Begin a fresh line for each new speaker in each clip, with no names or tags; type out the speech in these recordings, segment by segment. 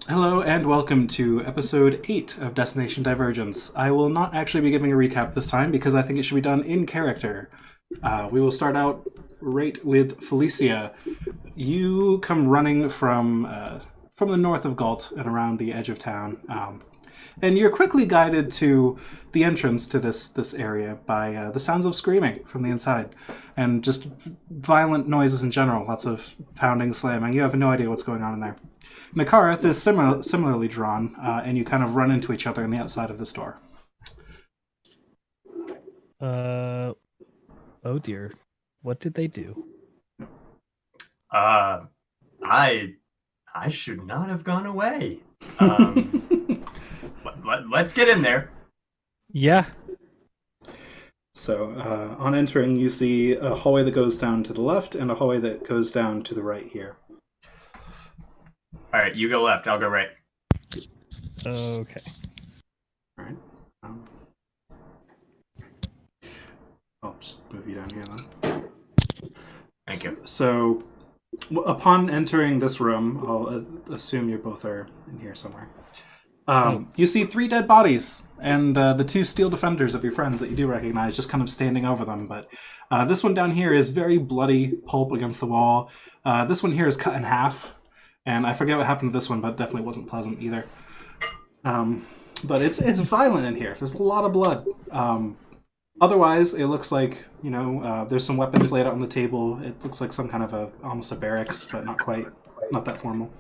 Hello and welcome to episode 8 of Destination Divergence. I will not actually be giving a recap this time because I think it should be done in character. We will start out right with Felicia. You come running from the north of Galt and around the edge of town, and you're quickly guided to the entrance to this area by the sounds of screaming from the inside and just violent noises in general. Lots of pounding, slamming. You have no idea what's going on in there. Nakara is similarly drawn, and you kind of run into each other on the outside of the store.
Oh dear. What did they do?
I should not have gone away. Let's get in there.
Yeah.
So, on entering, you see a hallway that goes down to the left and a hallway that goes down to the right here.
All right, you go left. I'll go right.
Okay.
All right. I'll just move you down here then.
Thank you.
So, upon entering this room, I'll assume you both are in here somewhere. You see 3 dead bodies, and the 2 steel defenders of your friends that you do recognize just kind of standing over them. But this one down here is very bloody, pulp against the wall. This one here is cut in half, and I forget what happened to this one, but it definitely wasn't pleasant either. But it's violent in here. There's a lot of blood. Otherwise, it looks like, there's some weapons laid out on the table. It looks like some kind of almost a barracks, but not quite. Not that formal.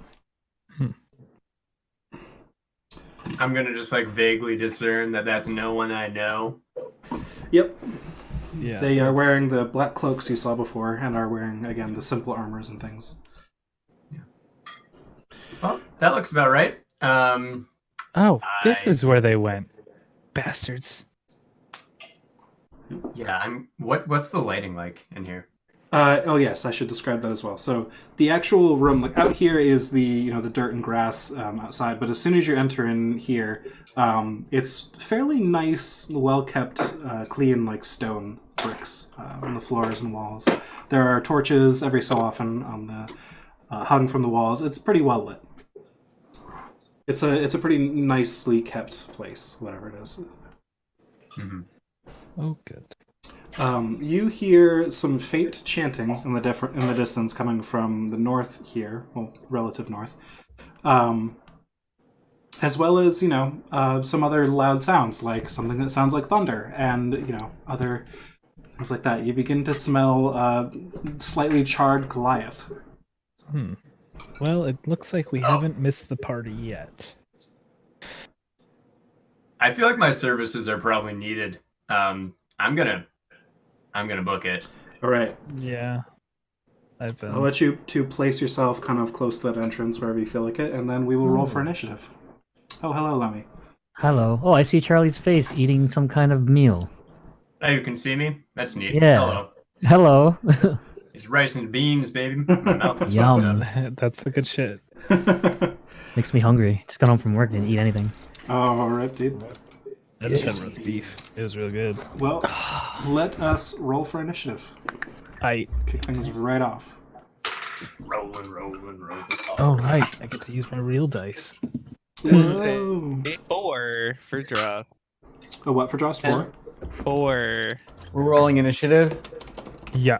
I'm going to just vaguely discern that that's no one I know.
Yep.
Yeah.
They are wearing the black cloaks you saw before and are wearing, again, the simple armors and things.
Well, that looks about right.
This is where they went. Bastards.
Yeah, what's the lighting like in here?
Yes, I should describe that as well. So the actual room, out here is the dirt and grass outside, but as soon as you enter in here, it's fairly nice, well kept, clean stone bricks on the floors and walls. There are torches every so often on the hung from the walls. It's pretty well lit. It's a pretty nicely kept place, whatever it is.
Mm-hmm.
Oh, good.
You hear some faint chanting in the distance coming from the north here, well, relative north, as well as some other loud sounds, like something that sounds like thunder, and other things like that. You begin to smell slightly charred Goliath.
Well, it looks like we haven't missed the party yet.
I feel like my services are probably needed. I'm gonna book it.
All right.
Yeah.
I'll let you two place yourself kind of close to that entrance wherever you feel like it, and then we will roll for initiative. Oh, hello, Lemmy.
Hello. Oh, I see Charlie's face eating some kind of meal.
Oh, you can see me? That's neat.
Yeah.
Hello.
Hello.
It's rice and beans, baby. My mouth is
Yum.
fucked up.
That's the good shit.
Makes me hungry. Just got home from work and eat anything.
All right, dude.
I just had roast beef. It was real good.
Well, let us roll for initiative.
Kick
Kick things right off.
Rolling.
Oh, right. I get to use my real dice.
Whoa.
4 for Drost.
Oh, what for Drost? 4?
4.
We're rolling initiative.
Yeah.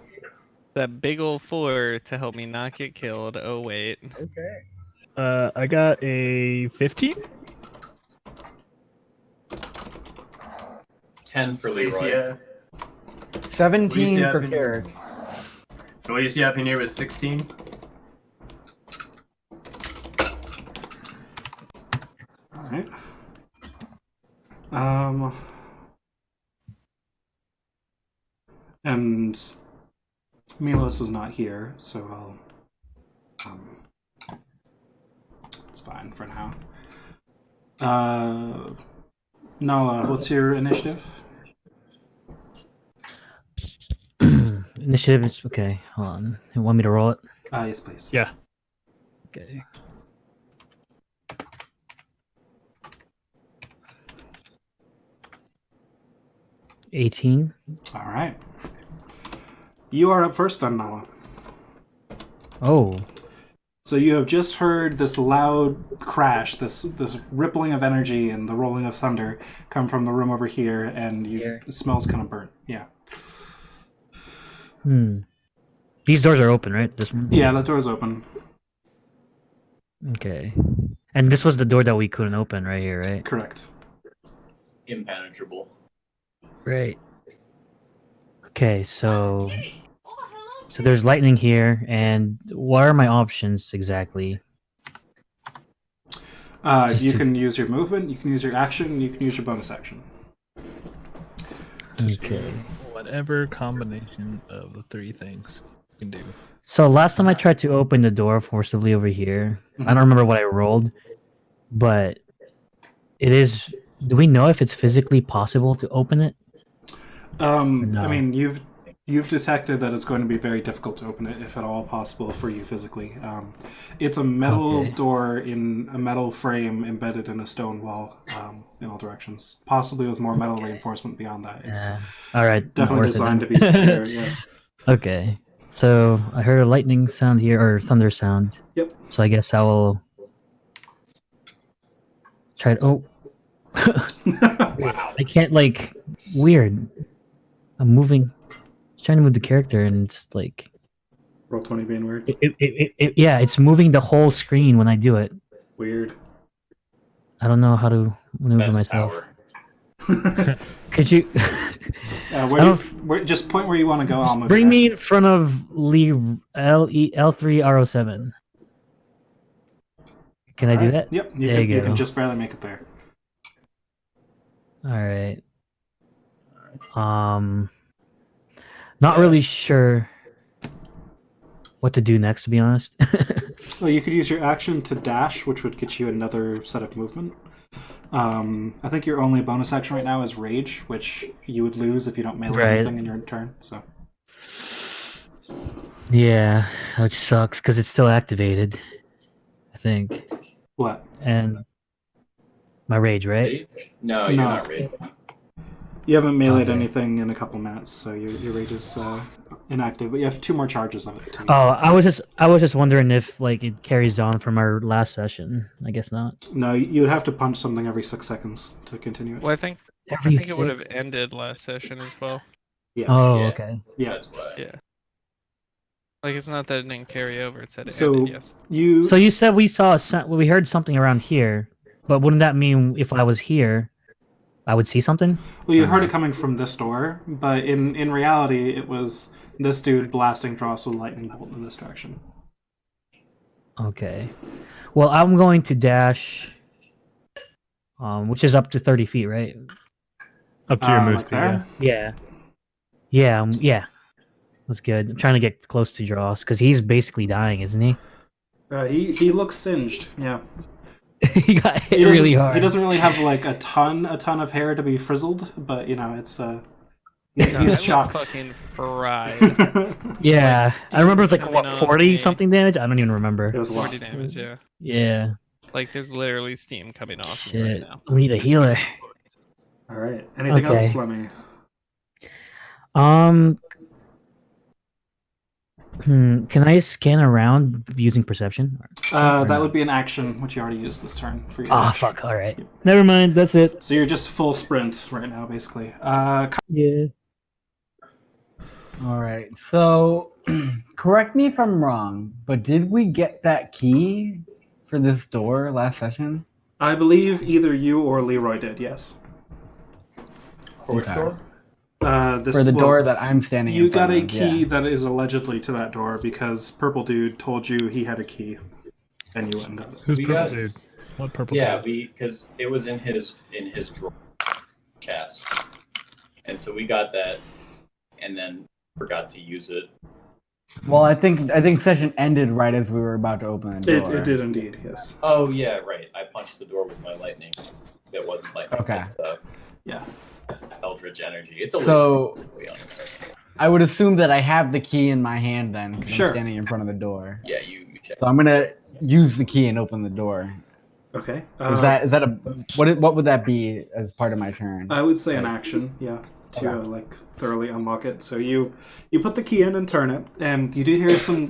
That big old 4 to help me not get killed. Oh, wait.
Okay.
I got a 15?
10 for Leroy.
Felicia.
17
Felicia
for
up in-
Carrick.
Felicia up in here with 16.
All right. And Milos is not here, so I'll. It's fine for now. Nala, what's your initiative?
Initiative is okay. Hold on. You want me to roll it?
Yes, please.
Yeah.
Okay. $18.
All right. You are up first then, Nala.
Oh.
So you have just heard this loud crash, this rippling of energy and the rolling of thunder come from the room over here, and it smells kind of burnt. Yeah.
These doors are open, right? This one?
Yeah, that door's open.
Okay. And this was the door that we couldn't open right here, right?
Correct.
Impenetrable.
Right. Okay, so there's lightning here, and what are my options exactly?
You can use your movement, you can use your action, you can use your bonus action.
Okay.
Whatever combination of the three things you can do.
So last time I tried to open the door forcibly over here, I don't remember what I rolled, but it is. Do we know if it's physically possible to open it? No.
I mean, you've detected that it's going to be very difficult to open it, if at all possible, for you physically. It's a metal door in a metal frame embedded in a stone wall in all directions. Possibly with more metal reinforcement beyond that. It's
all right.
definitely designed to be secure. Yeah.
Okay. So I heard a lightning sound here, or thunder sound.
Yep.
So I guess I will try to... Oh.
Wow.
I can't, like... Weird. I'm moving... Trying to move the character, and it's like...
Roll 20 being weird.
Yeah, it's moving the whole screen when I do it.
Weird.
I don't know how to maneuver
That's
myself.
power.
Could you...
Just point where you want to go. I'll move
Bring
you
me in front of L3R07. Can I do that?
Yep,
There you
you
go.
can just barely make it there.
All right. Not really sure what to do next, to be honest.
Well, you could use your action to dash, which would get you another set of movement. I think your only bonus action right now is Rage, which you would lose if you don't melee anything in your turn. So.
Yeah, which sucks because it's still activated, I think.
What?
And my Rage, right?
No, you're not rage.
You haven't meleeed anything in a couple minutes, so your Rage is inactive. But you have 2 more charges of it. To use.
Oh, I was just wondering if like it carries on from our last session. I guess not.
No, you would have to punch something every 6 seconds to continue it.
Well, I think it would have ended last session as well.
Yeah.
Oh,
Yeah.
okay.
Yeah.
That's why.
Yeah. Like it's not that it didn't carry over; it's that it
So
ended. Yes.
So you said we we heard something around here, but wouldn't that mean if I was here, I would see something?
Well, you heard it coming from this door, but in reality, it was this dude blasting Drost with lightning bolt in this direction.
Okay. Well, I'm going to dash, which is up to 30 feet, right?
Up to your move
like
speed,
there?
yeah.
Yeah. That's good. I'm trying to get close to Dross because he's basically dying, isn't he?
He looks singed. Yeah.
He got hit
He
really hard.
He doesn't really have like a ton of hair to be frizzled, but you know it's he's shocked.
Fucking fried.
Yeah, I remember it was like
Coming
what
on
40
me.
something damage. I don't even
It
remember.
was a lot.
40 damage. Yeah.
Yeah.
Like there's literally steam coming off me right
Shit.
now.
We need a healer.
All right. Anything
Okay.
else, Lemmy?
Can I scan around using perception?
That would be an action, which you already used this turn for your
Ah,
dash.
fuck. All right. Never mind. That's it.
So you're just full sprint right now, basically.
Yeah.
All right. So, correct me if I'm wrong, but did we get that key for this door last session?
I believe either you or Leroy did. Yes.
For which door?
This,
For the door that I'm standing
You
in
got
front
a
of,
key
yeah.
that is allegedly to that door because Purple Dude told you he had a key, and you went and got it.
Who's
We
purple
got-
dude? What purple
Yeah,
dude?
because it was in his drawer chest, and so we got that, and then forgot to use it.
Well, I think session ended right as we were about to open the door.
It did indeed. Yes.
Oh yeah, right. I punched the door with my lightning. That wasn't lightning.
Okay.
It's,
Yeah.
Eldritch energy. It's a
So-
wizard, to be honest.
I would assume that I have the key in my hand then, 'cause
Sure.
I'm standing in front of the door.
Yeah, you check.
So I'm gonna use the key and open the door.
Okay.
Is that a what would that be as part of my turn?
I would say an action. Yeah. To
Okay.
like thoroughly unlock it. So you put the key in and turn it, and you do hear some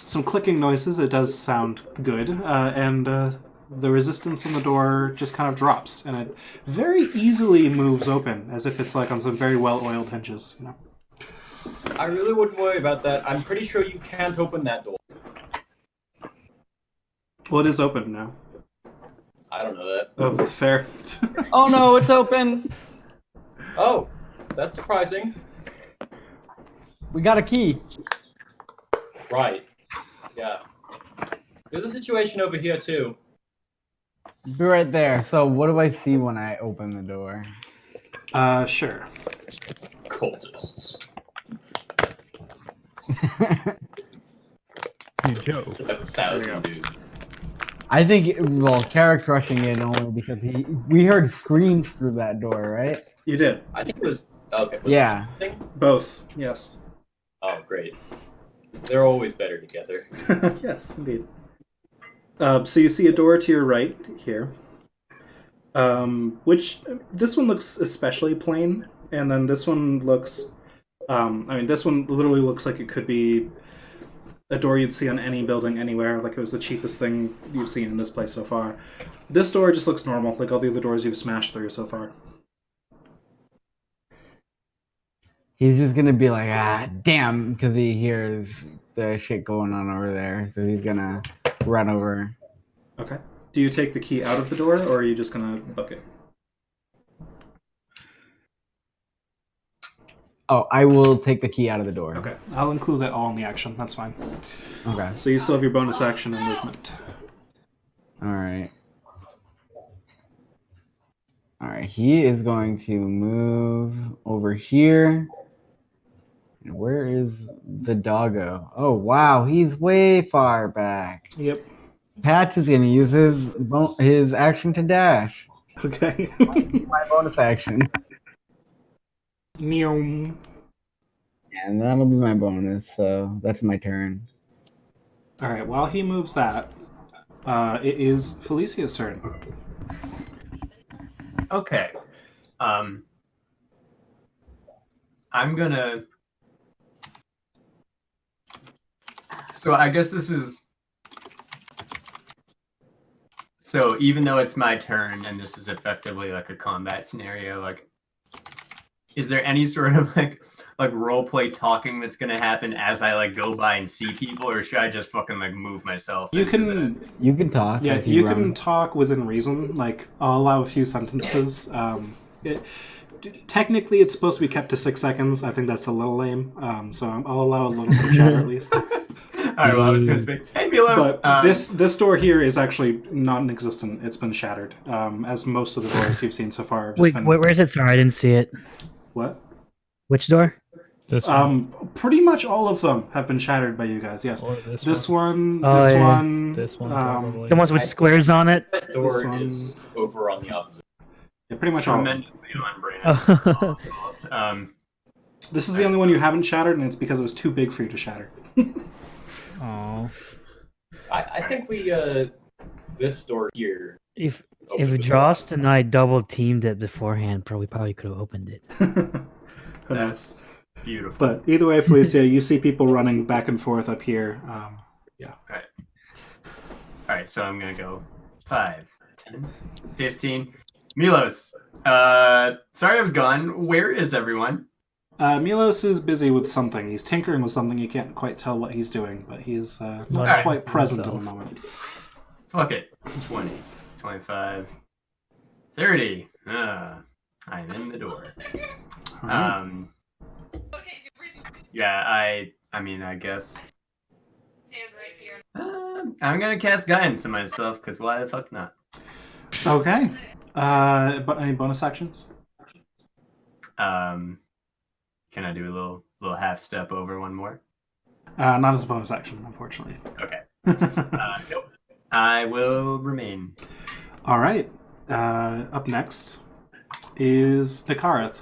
some clicking noises. It does sound good, and the resistance on the door just kind of drops, and it very easily moves open, as if it's like on some very well-oiled hinges. You know?
I really wouldn't worry about that. I'm pretty sure you can't open that door.
Well, it is open now.
I don't know that.
Oh, that's fair.
Oh no, it's open.
Oh, that's surprising.
We got a key.
Right. Yeah. There's a situation over here too.
Be right there. So what do I see when I open the door?
Sure.
Cultists.
Hey, Joe.
1,000 dudes.
I think, well, Carrick rushing in only because we heard screams through that door, right?
You did.
I think it was okay. Was
Yeah.
it thing?
Both. Yes.
Oh, great. They're always better together.
Yes, indeed. So you see a door to your right here, which this one looks especially plain, and then this one looks. This one literally looks like it could be a door you'd see on any building anywhere, like it was the cheapest thing you've seen in this place so far. This door just looks normal, like all the other doors you've smashed through so far.
He's just gonna be like, ah, damn, because he hears the shit going on over there. So he's gonna run over.
Okay. Do you take the key out of the door, or are you just gonna book it?
Oh, I will take the key out of the door.
Okay. I'll include that all in the action. That's fine.
Okay.
So you still have your bonus action and movement.
All right. All right. He is going to move over here. And where is the doggo? Oh, wow. He's way far back.
Yep.
Patch is going to use his action to dash.
Okay.
My bonus action.
Neom.
And that'll be my bonus, so that's my turn.
All right. While he moves that, it is Felicia's turn.
Okay. I'm gonna. So I guess this is. So even though it's my turn and this is effectively like a combat scenario, like, is there any sort of like role play talking that's gonna happen as I like go by and see people, or should I just fucking like move myself?
You can.
You can talk.
Yeah,
as
you
run.
can talk within reason. Like, I'll allow a few sentences. Technically, it's supposed to be kept to 6 seconds. I think that's a little lame. So I'll allow a little bit of chatter at least.
All right, well, I was gonna say, hey, Milos.
But this door here is actually non-existent. It's been shattered, as most of the doors you've seen so far have just
Wait,
been...
where is it? Sorry, I didn't see it.
What?
Which door?
This one.
Pretty much all of them have been shattered by you guys. Yes.
Or
This one.
Oh,
This
yeah.
one.
This one, probably.
The ones with squares on it?
That door
This one-
is over on the opposite.
Yeah, pretty much all.
tremendously on brand.
Oh.
This is the only one you haven't shattered, and it's because it was too big for you to shatter.
Oh.
I think we this door here.
If
opened with-
Drost and I double teamed it beforehand, we probably could have opened it.
Who knows?
That's beautiful.
But either way, Felicia, you see people running back and forth up here.
All right, so I'm gonna go 5, 10, 15. Milos, sorry I was gone. Where is everyone?
Milos is busy with something. He's tinkering with something. You can't quite tell what he's doing, but he is not
Alright.
quite present at the
Himself.
moment.
Fuck it. 20, 25, 30. I'm in the door.
Alright.
Yeah, I mean, I guess. I'm gonna cast guidance on myself, because why the fuck not?
Okay. But any bonus actions?
Can I do a little half step over one more?
Not as a bonus action, unfortunately.
Okay. Nope. I will remain.
All right. Up next is Nikareth.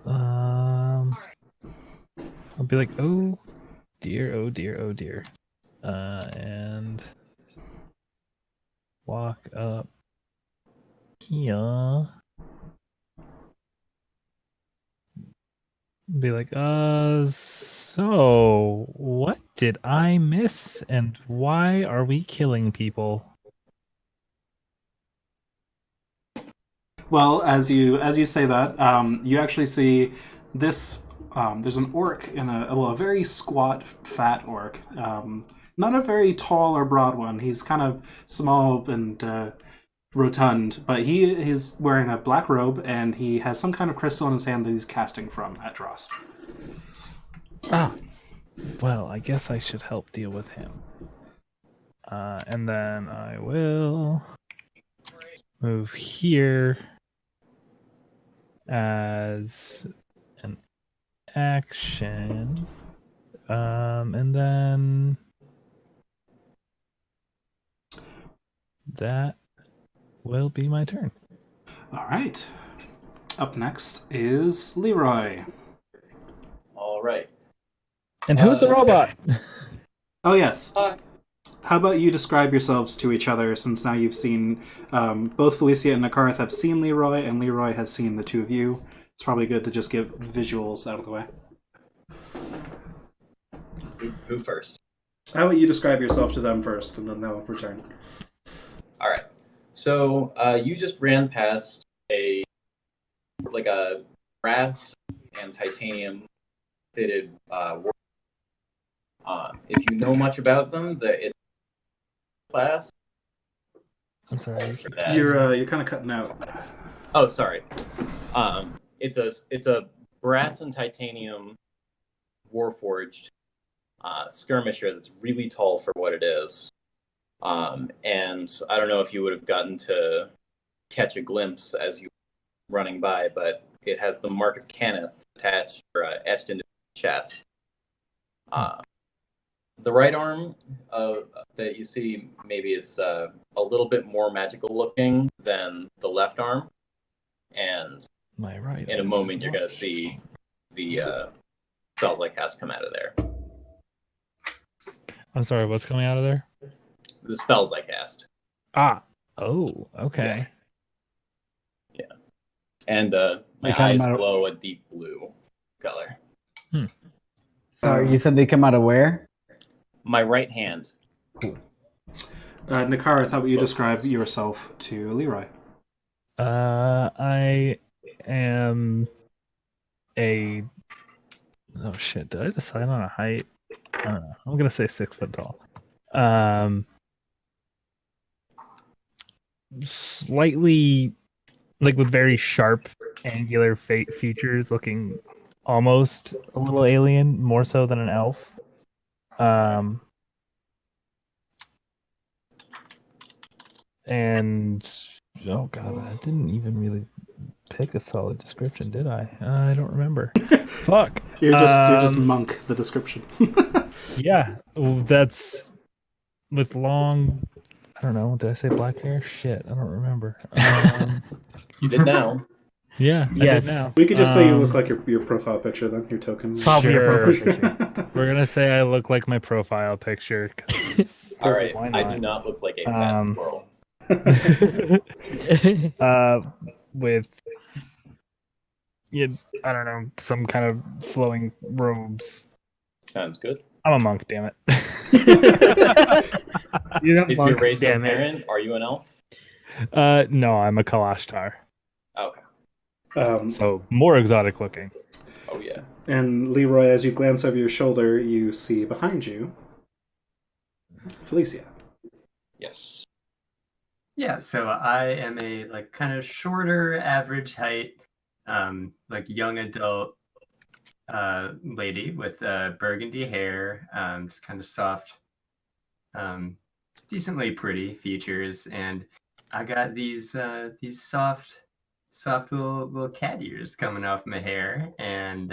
I'll be like, oh dear, oh dear, oh dear. And walk up here. Be like, So, what did I miss, and why are we killing people?
Well, as you say that, you actually see this. There's an orc in a very squat, fat orc. Not a very tall or broad one. He's kind of small and rotund, but he is wearing a black robe and he has some kind of crystal in his hand that he's casting from at Drost.
Ah, well, I guess I should help deal with him. And then I will move here as an action. And then that will be my turn.
All right. Up next is Leroy.
All right.
And who's the robot?
Oh yes.
Hi.
How about you describe yourselves to each other, since now you've seen both Felicia and Nakarth have seen Leroy, and Leroy has seen the two of you. It's probably good to just give visuals out of the way.
Who first?
How about you describe yourself to them first, and then they'll return.
All right. So you just ran past a brass and titanium fitted work. If you know much about them, it's class.
I'm sorry.
For that.
You're kind of cutting out.
Oh, sorry. It's a brass and titanium warforged skirmisher that's really tall for what it is. And I don't know if you would have gotten to catch a glimpse as you were running by, but it has the mark of Cannith attached or etched into the chest. The right arm that you see maybe is a little bit more magical looking than the left arm, and
My right.
in a moment you're going to see the spells I cast come out of there.
I'm sorry, what's coming out of there?
The spells I cast.
Ah. Oh, okay.
Yeah. And my
They come
eyes
out of-
glow a deep blue color.
Sorry, you said they come out of where?
My right hand.
Nakarth, how about you describe yourself to Leroy?
I am a. Oh shit! Did I decide on a height? I don't know. I'm gonna say 6 foot tall. Slightly, like with very sharp, angular features, looking almost a little alien, more so than an elf. And oh god, I didn't even really pick a solid description, did I? I don't remember. Fuck.
You're just monk the description.
Yeah, that's with long. I don't know. Did I say black hair? Shit, I don't remember.
You did now.
Yeah, I
Yes.
did now.
We could just say you look like your profile picture then, your token.
Probably your
Sure.
profile picture.
We're gonna say I look like my profile picture. 'Cause
All right.
why
I
not?
do not look like a fat squirrel.
With I don't know, some kind of flowing robes.
Sounds good.
I'm a monk, damn it.
You're not
Is your
monk,
race
damn it.
apparent? Are you an elf?
No, I'm a Kalashtar.
Okay.
So more exotic looking.
Oh yeah.
And Leroy, as you glance over your shoulder, you see behind you Felicia.
Yes.
Yeah, so I am a kind of shorter, average height, young adult lady with burgundy hair, just kind of soft, decently pretty features, and I got these soft little cat ears coming off my hair, and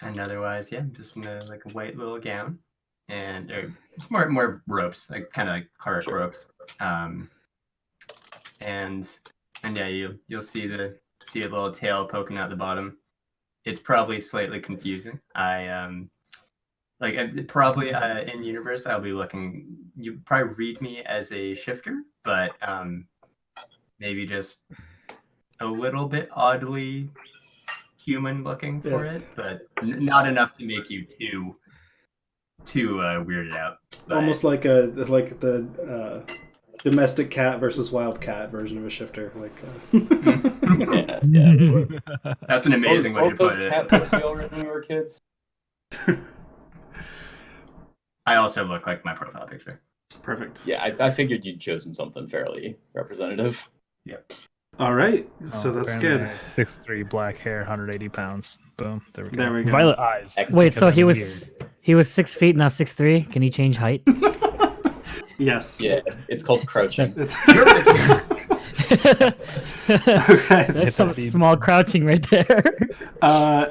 otherwise, yeah, I'm just in a white little gown, and it's more ropes, kind of cleric ropes, and yeah, you'll see a little tail poking out the bottom. It's probably slightly confusing. Probably in universe I'll be looking. You probably read me as a shifter, but maybe just a little bit oddly human looking for it, but not enough to make you too weirded out. But
Almost like the domestic cat versus wild cat version of a shifter.
Yeah.
that's an amazing way to
Both
put
those
it.
cat books we all read when we were kids.
I also look like my profile picture.
Perfect.
Yeah, I figured you'd chosen something fairly representative.
Yep.
All right, so that's good.
6'3", black hair, 180 pounds. Boom. There we go.
There we go.
Violet eyes.
Excellent.
Wait,
Because
so
I'm
he was
weird.
he was 6 feet, now 6'3"? Can he change height?
Yes.
Yeah, it's called crouching.
It's
That's
okay.
some small crouching right there.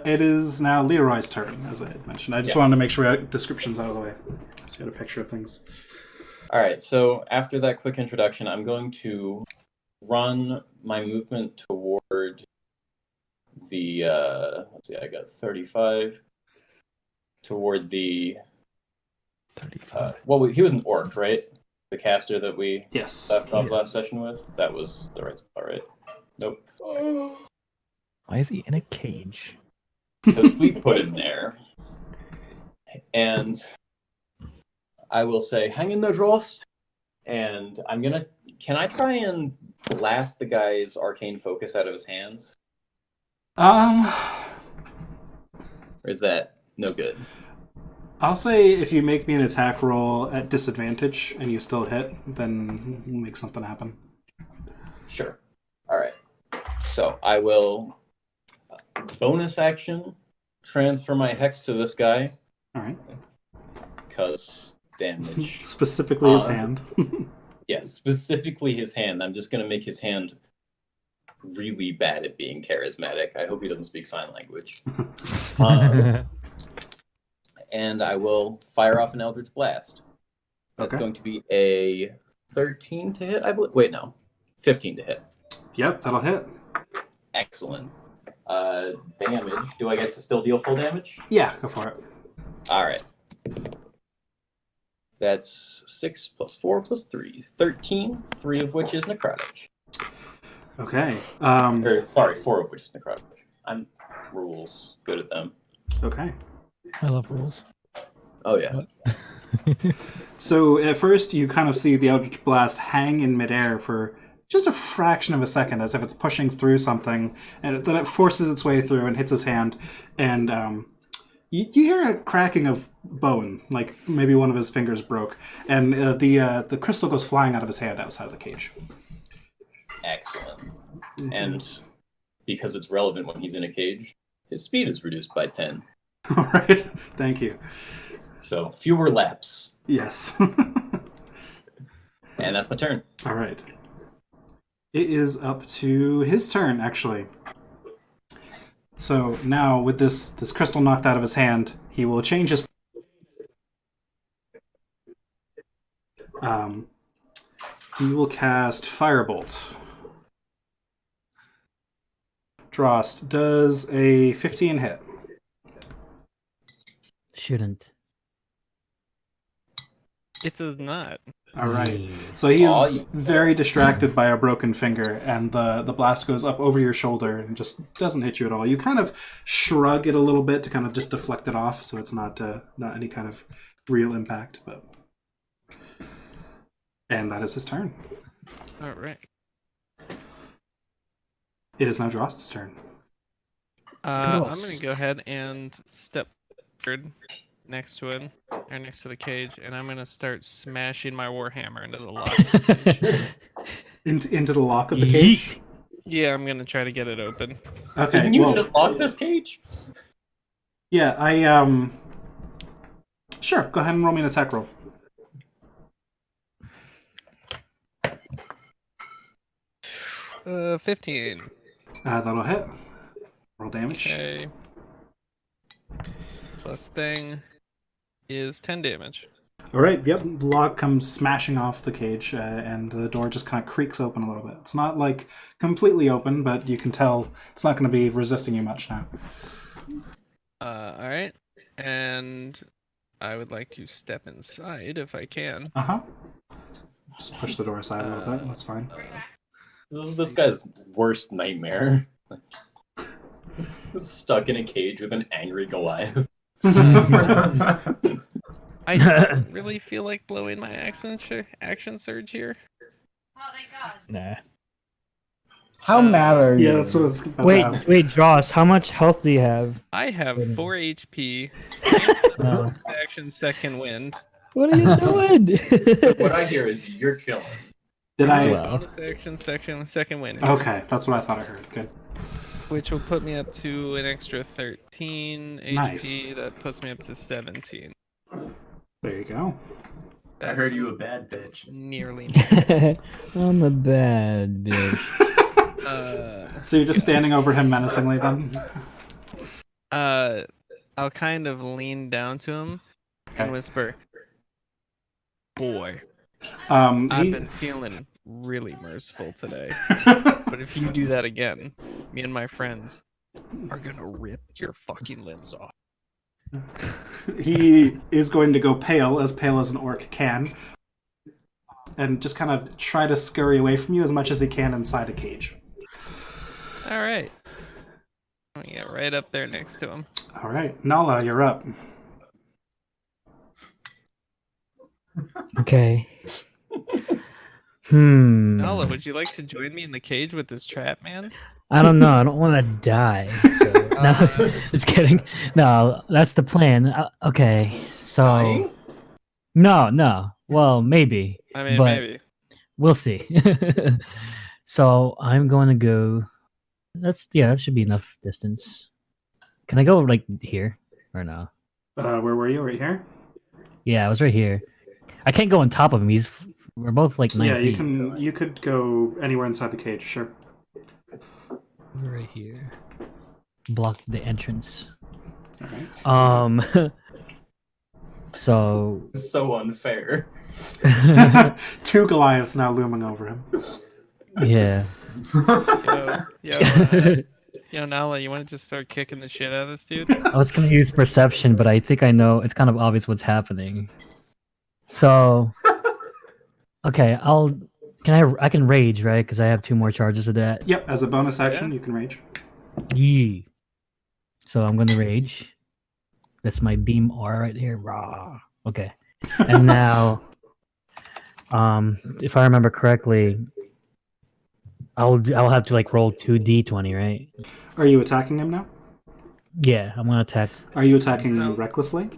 It is now Leroy's turn, as I had mentioned. I just wanted to make sure we had descriptions out of the way, so you had a picture of things.
All right, so after that quick introduction, I'm going to run my movement toward the, let's see, I got 35, toward the,
35.
he was an orc, right? The caster that we
Yes.
left off last session with? That was the right spot, right? Nope.
Why is he in a cage?
Because we put him there. And I will say, hang in there, Drost. And can I try and blast the guy's arcane focus out of his hands?
Um,
Or is that no good?
I'll say if you make me an attack roll at disadvantage and you still hit, then we'll make something happen.
Sure. All right. So I will bonus action transfer my hex to this guy
All right.
because damage.
Specifically his hand.
Yes, specifically his hand. I'm just going to make his hand really bad at being charismatic. I hope he doesn't speak sign language. And I will fire off an Eldritch Blast. That's
Okay.
going to be a 13 to hit, I believe. Wait, no. 15 to hit.
Yep, that'll hit.
Excellent. Damage. Do I get to still deal full damage?
Yeah, go for it.
All right. That's 6 plus 4 plus 3. 13, 3 of which is necrotic.
Okay.
Or, sorry, 4 of which is necrotic. I'm rules. Good at them.
Okay.
I love rules.
Oh, yeah.
So at first you kind of see the Eldritch Blast hang in midair for just a fraction of a second, as if it's pushing through something, and then it forces its way through and hits his hand, and you hear a cracking of bone, like maybe one of his fingers broke, and the crystal goes flying out of his hand outside of the cage.
Excellent. And because it's relevant when he's in a cage, his speed is reduced by 10.
All right, thank you.
So fewer laps.
Yes.
And that's my turn.
All right. It is up to his turn, actually. So now, with this crystal knocked out of his hand, he will change his... he will cast Firebolt. Drost, does a 15 hit?
Shouldn't.
It does not.
All right. So he
Aw,
is
you-
very distracted by a broken finger, and the blast goes up over your shoulder and just doesn't hit you at all. You kind of shrug it a little bit to kind of just deflect it off, so it's not any kind of real impact. And that is his turn.
All right.
It is now Drost's turn.
I'm gonna go ahead and step forward next to him, or next to the cage, and I'm gonna start smashing my warhammer into the lock of the cage.
Into the lock of the cage?
Yeah, I'm gonna try to get it open.
Okay,
Didn't you
well,
just lock this cage?
yeah, Sure, go ahead and roll me an attack roll.
Uh, 15.
That'll hit. Roll damage.
Okay. Plus thing is 10 damage.
All right, yep. The lock comes smashing off the cage, and the door just kind of creaks open a little bit. It's not, like, completely open, but you can tell it's not going to be resisting you much now.
Alright. And I would like to step inside if I can.
Uh-huh. Just push the door aside a little bit. That's fine.
This is this guy's worst nightmare. Stuck in a cage with an angry Goliath.
I don't really feel like blowing my action surge here.
Nah.
How mad are you?
Yeah, that's what I was about to
Wait,
ask.
Dross, how much health do you have?
I have
Wait a
4 HP.
Oh.
Action second wind.
What are you doing?
What I hear is you're chilling.
Did I?
Well.
Bonus action second wind.
Okay, that's what I thought I heard. Good.
Which will put me up to an extra 13 HP.
Nice.
That puts me up to 17.
There you go.
I heard you a bad bitch.
Nearly.
I'm a bad bitch.
So you're just standing over him menacingly then?
I'll kind of lean down to him
Okay.
and whisper, "Boy,
He...
I've been feeling really merciful today. But if you do that again, me and my friends are gonna rip your fucking limbs off."
He is going to go pale as an orc can, and just kind of try to scurry away from you as much as he can inside a cage.
All right. I'm gonna get right up there next to him.
All right, Nala, you're up.
Okay.
Nala, would you like to join me in the cage with this trap man?
I don't know. I don't want to die. So. No, just kidding. No, that's the plan. Okay, so
Dying?
no. Well, maybe.
I mean,
but
maybe.
we'll see. So I'm going to go. That should be enough distance. Can I go like here or no?
Where were you? Right here?
Yeah, I was right here. I can't go on top of him. We're both like 9
Yeah, you
feet.
can.
So, like,
You could go anywhere inside the cage. Sure.
right here. Block the entrance.
All right.
So
So unfair.
2 Goliaths now looming over him.
yeah.
Yo, Nala, you want to just start kicking the shit out of this dude?
I was gonna use perception, but I think I know. It's kind of obvious what's happening. So, okay, I can rage, right? Because I have 2 more charges of that.
Yep. As a bonus action, you can rage.
Yee. So I'm gonna rage. That's my beam R right here. Rah. Okay. And now, if I remember correctly, I'll have to like roll 2d20, right?
Are you attacking him now?
Yeah, I'm gonna attack.
Are you attacking
Sounds-
recklessly?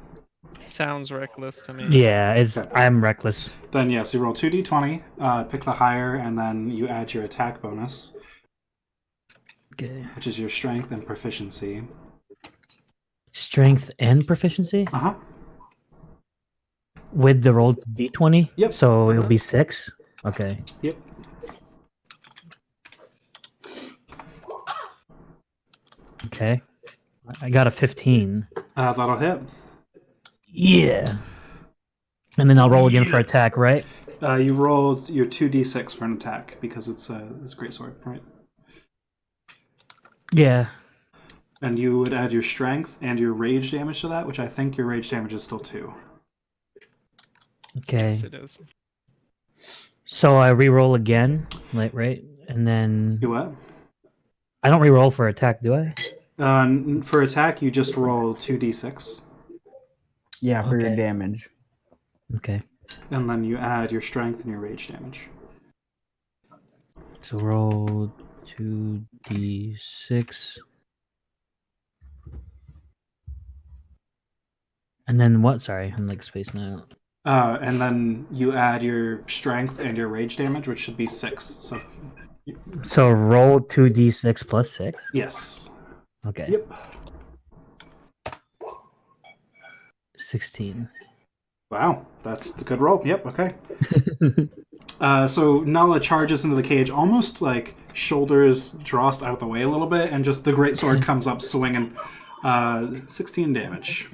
Sounds reckless to me.
Yeah, I'm reckless.
Then yes, you roll 2d20, pick the higher, and then you add your attack bonus,
Okay.
which is your strength and proficiency.
Strength and proficiency
Uh huh.
with the roll d20.
Yep.
So it'll be 6. Okay.
Yep.
Okay. I got a 15.
That'll hit.
Yeah. And then I'll roll again for attack, right?
You rolled your 2d6 for an attack because it's a great sword, right?
Yeah.
And you would add your strength and your rage damage to that, which I think your rage damage is still 2.
Okay.
Yes, it is.
So I re-roll again, like right, and then
You what?
I don't re-roll for attack, do I?
For attack, you just roll 2d6,
Yeah, for your
Okay.
damage.
Okay.
and then you add your strength and your rage damage.
So roll 2d6. And then what? Sorry, I'm like spacing out.
And then you add your strength and your rage damage, which should be 6. So,
So roll 2d6 plus 6.
yes.
Okay.
Yep.
16.
Wow, that's the good roll. Yep, okay. So Nala charges into the cage, almost like shoulders Drost out of the way a little bit, and just the greatsword comes up swinging. 16 damage.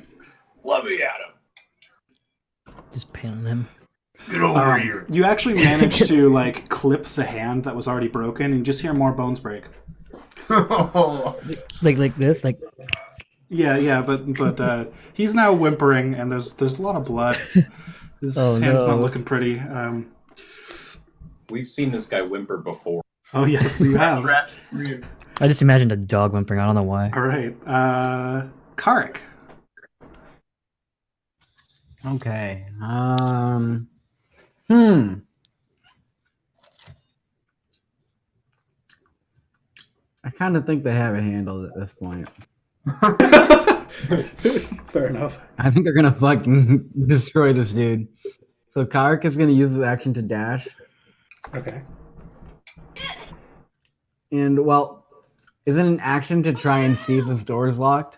Let me at him.
Just paling him.
Get over here.
You actually managed to like clip the hand that was already broken, and you just hear more bones break.
Like this, like
Yeah, but he's now whimpering, and there's a lot of blood. His
Oh,
hand's
no.
not looking pretty.
We've seen this guy whimper before.
Oh yes, you have.
Traps for you.
I just imagined a dog whimpering. I don't know why.
All right. Karik.
Okay. I kind of think they have it handled at this point.
Fair enough.
I think they're gonna fucking destroy this dude. So Karik is gonna use his action to dash.
Okay.
And, well, is it an action to try and see if this door is locked?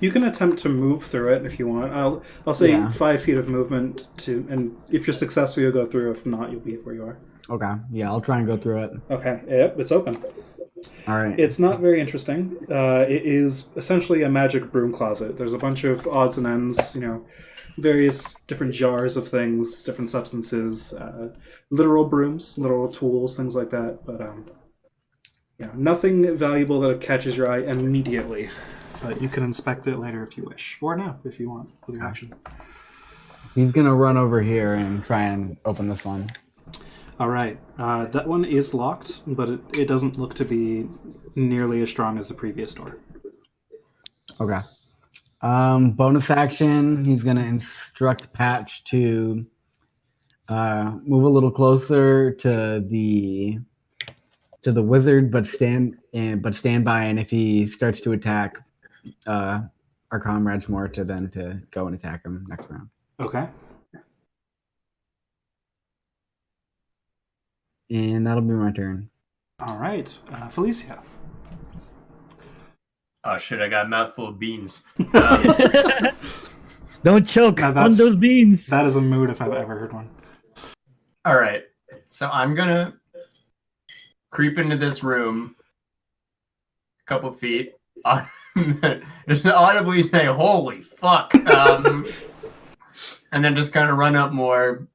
You can attempt to move through it if you want. I'll say
Yeah.
5 feet of movement and if you're successful, you'll go through. If not, you'll be where you are.
Okay, yeah, I'll try and go through it.
Okay. Yep, it's open.
All right.
It's not very interesting. It is essentially a magic broom closet. There's a bunch of odds and ends, various different jars of things, different substances, literal brooms, literal tools, things like that. But nothing valuable that catches your eye immediately. But you can inspect it later if you wish, or now if you want with your action.
He's gonna run over here and try and open this one.
All right, that one is locked, but it doesn't look to be nearly as strong as the previous door.
Okay. Bonus action, he's gonna instruct Patch to move a little closer to the wizard, but stand by, and if he starts to attack our comrades more, to go and attack him next round.
Okay.
And that'll be my turn.
All right, Felicia.
Oh shit! I got a mouthful of beans.
Don't choke
Now
on
that's-
those beans.
That is a mood if I've ever heard one.
All right, so I'm gonna creep into this room a couple feet. Just audibly say, "Holy fuck!" And then just kind of run up more.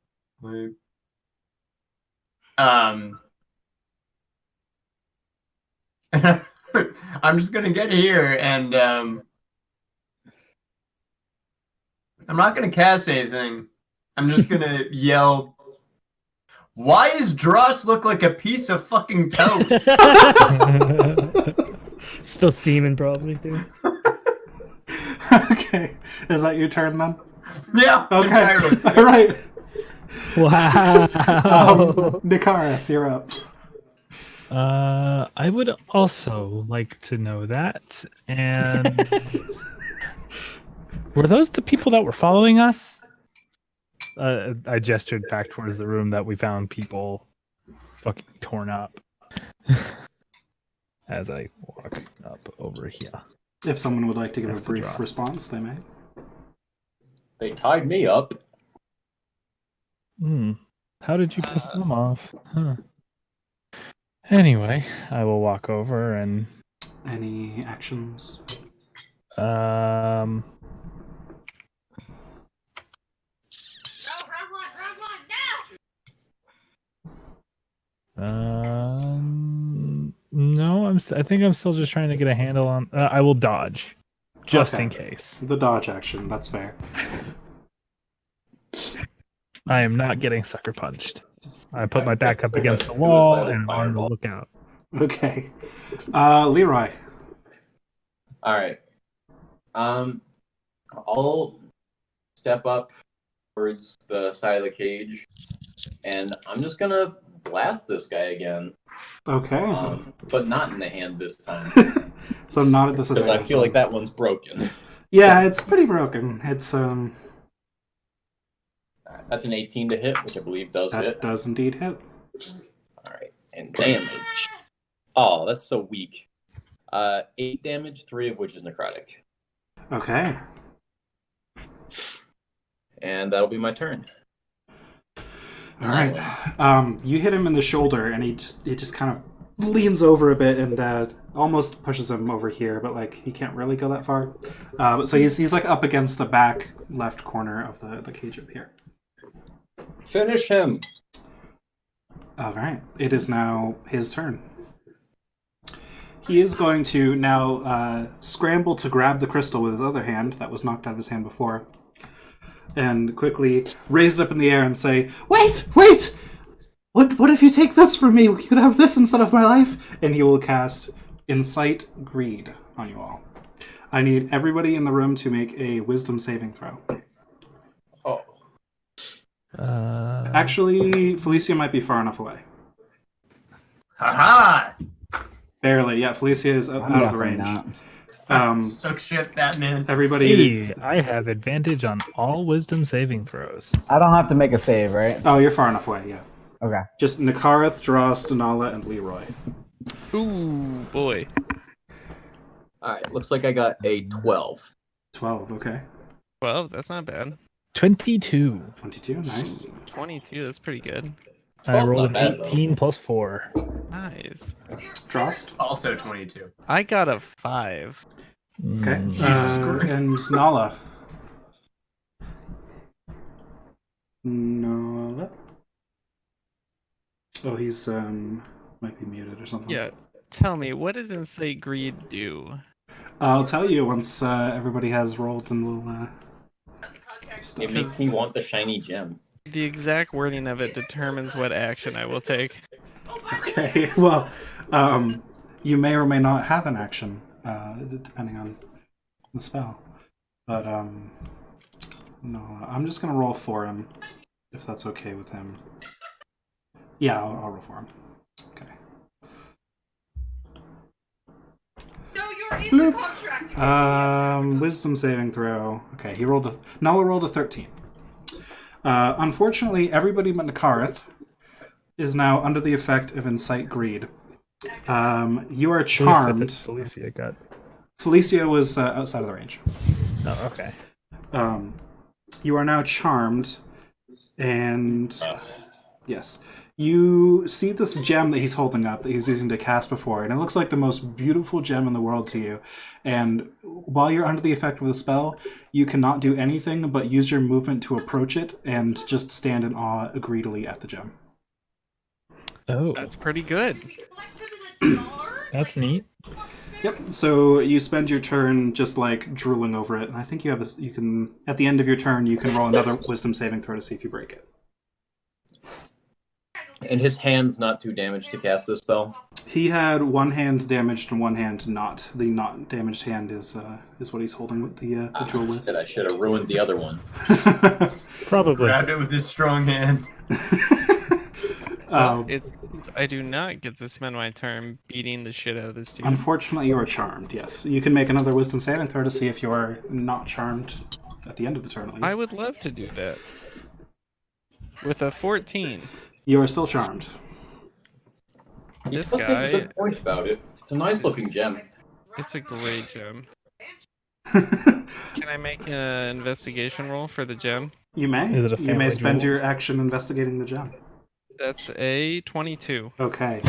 I'm just gonna get here and I'm not gonna cast anything. I'm just gonna yell, "Why does Drost look like a piece of fucking toast?"
Still steaming, probably, dude.
Okay, is that your turn then?
Yeah.
Okay,
entirely.
all right.
Wow.
Nikareth, you're up.
I would also like to know that. And were those the people that were following us? I gestured back towards the room that we found people fucking torn up. As I walk up over here.
If someone would like to give
That's
a
the
brief
draw.
response, they may.
They tied me up.
How did you piss them off? Huh. Anyway, I will walk over and
Any actions?
No, I think I'm still just trying to get a handle on. I will dodge, just
Okay.
in case.
The dodge action, that's fair.
I am not getting sucker punched. I put my back up
Like
against
a
the wall
suicidal
and on the
fireball.
lookout.
Okay. Leroy.
All right. I'll step up towards the side of the cage, and I'm just gonna blast this guy again.
Okay.
But not in the hand this time,
So not at this
because I
advantage.
feel like that one's broken.
Yeah, it's pretty broken. It's
That's an 18 to hit, which I believe does
that
hit.
does indeed hit.
All right, and damage. Oh, that's so weak. 8 damage, 3 of which is necrotic,
Okay.
and that'll be my turn.
All right. You hit him in the shoulder, and he just kind of leans over a bit and almost pushes him over here, but like he can't really go that far. So he's like up against the back left corner of the cage up here.
Finish him.
All right. It is now his turn. He is going to now scramble to grab the crystal with his other hand that was knocked out of his hand before, and quickly raise it up in the air and say, "Wait! Wait! What if you take this from me? You could have this instead of my life. And he will cast Incite Greed on you all. I need everybody in the room to make a wisdom saving throw.
Oh.
Actually, Felicia might be far enough away.
Haha!
Barely, yeah. Felicia is out of the range.
Suck shit, fat man.
Everybody.
Hey, I have advantage on all wisdom saving throws.
I don't have to make a save, right?
Oh, you're far enough away, yeah.
Okay.
Just Nakareth, Drost, Nala, and Leroy.
Ooh, boy.
All right, looks like I got a 12.
12, okay.
Well, that's not bad.
22.
22, nice.
22, that's pretty good.
I
12's
rolled
not
an
bad, though.
18 plus 4.
Nice.
Drost,
Also 22.
I got a 5.
okay.
Mm.
And Nala. Nala? Oh, he's, might be muted or something.
Yeah. Tell me, what does Incite Greed do?
I'll tell you once everybody has rolled and we'll,
It makes me want the shiny gem.
The exact wording of it determines what action I will take.
Okay, well, you may or may not have an action, depending on the spell. But, no, I'm just gonna roll for him, if that's okay with him. Yeah, I'll roll for him. Okay.
No, you're in the contract.
Wisdom saving throw. Okay, Nala rolled a 13. Unfortunately, everybody but Nakareth is now under the effect of Incite Greed. You are charmed.
Felicia got.
Felicia was outside of the range.
Oh, okay.
You are now charmed, and yes, you see this gem that he's holding up that he was using to cast before, and it looks like the most beautiful gem in the world to you. And while you're under the effect of the spell, you cannot do anything but use your movement to approach it and just stand in awe greedily at the gem.
Oh,
That's pretty good.
that's neat.
Yep. So you spend your turn just like drooling over it, and I think you can at the end of your turn you can roll another wisdom saving throw to see if you break it.
And his hand's not too damaged to cast this spell.
He had one hand damaged and one hand not. The not damaged hand is what he's holding with the jewel with.
That I should have ruined the other one.
Probably.
Grabbed it with his strong hand.
I do not get to spend my turn beating the shit out of this dude.
Unfortunately, you are charmed. Yes, you can make another wisdom saving throw to see if you are not charmed at the end of the turn. At least.
I would love to do that. With a 14.
You are still charmed.
This
Let's make a
guy,
good point about it. It's a nice looking gem.
it's a great gem. Can I make an investigation roll for the gem?
You may.
Is it a
You may
family
spend
jewel?
your action investigating the gem.
That's a 22.
Okay.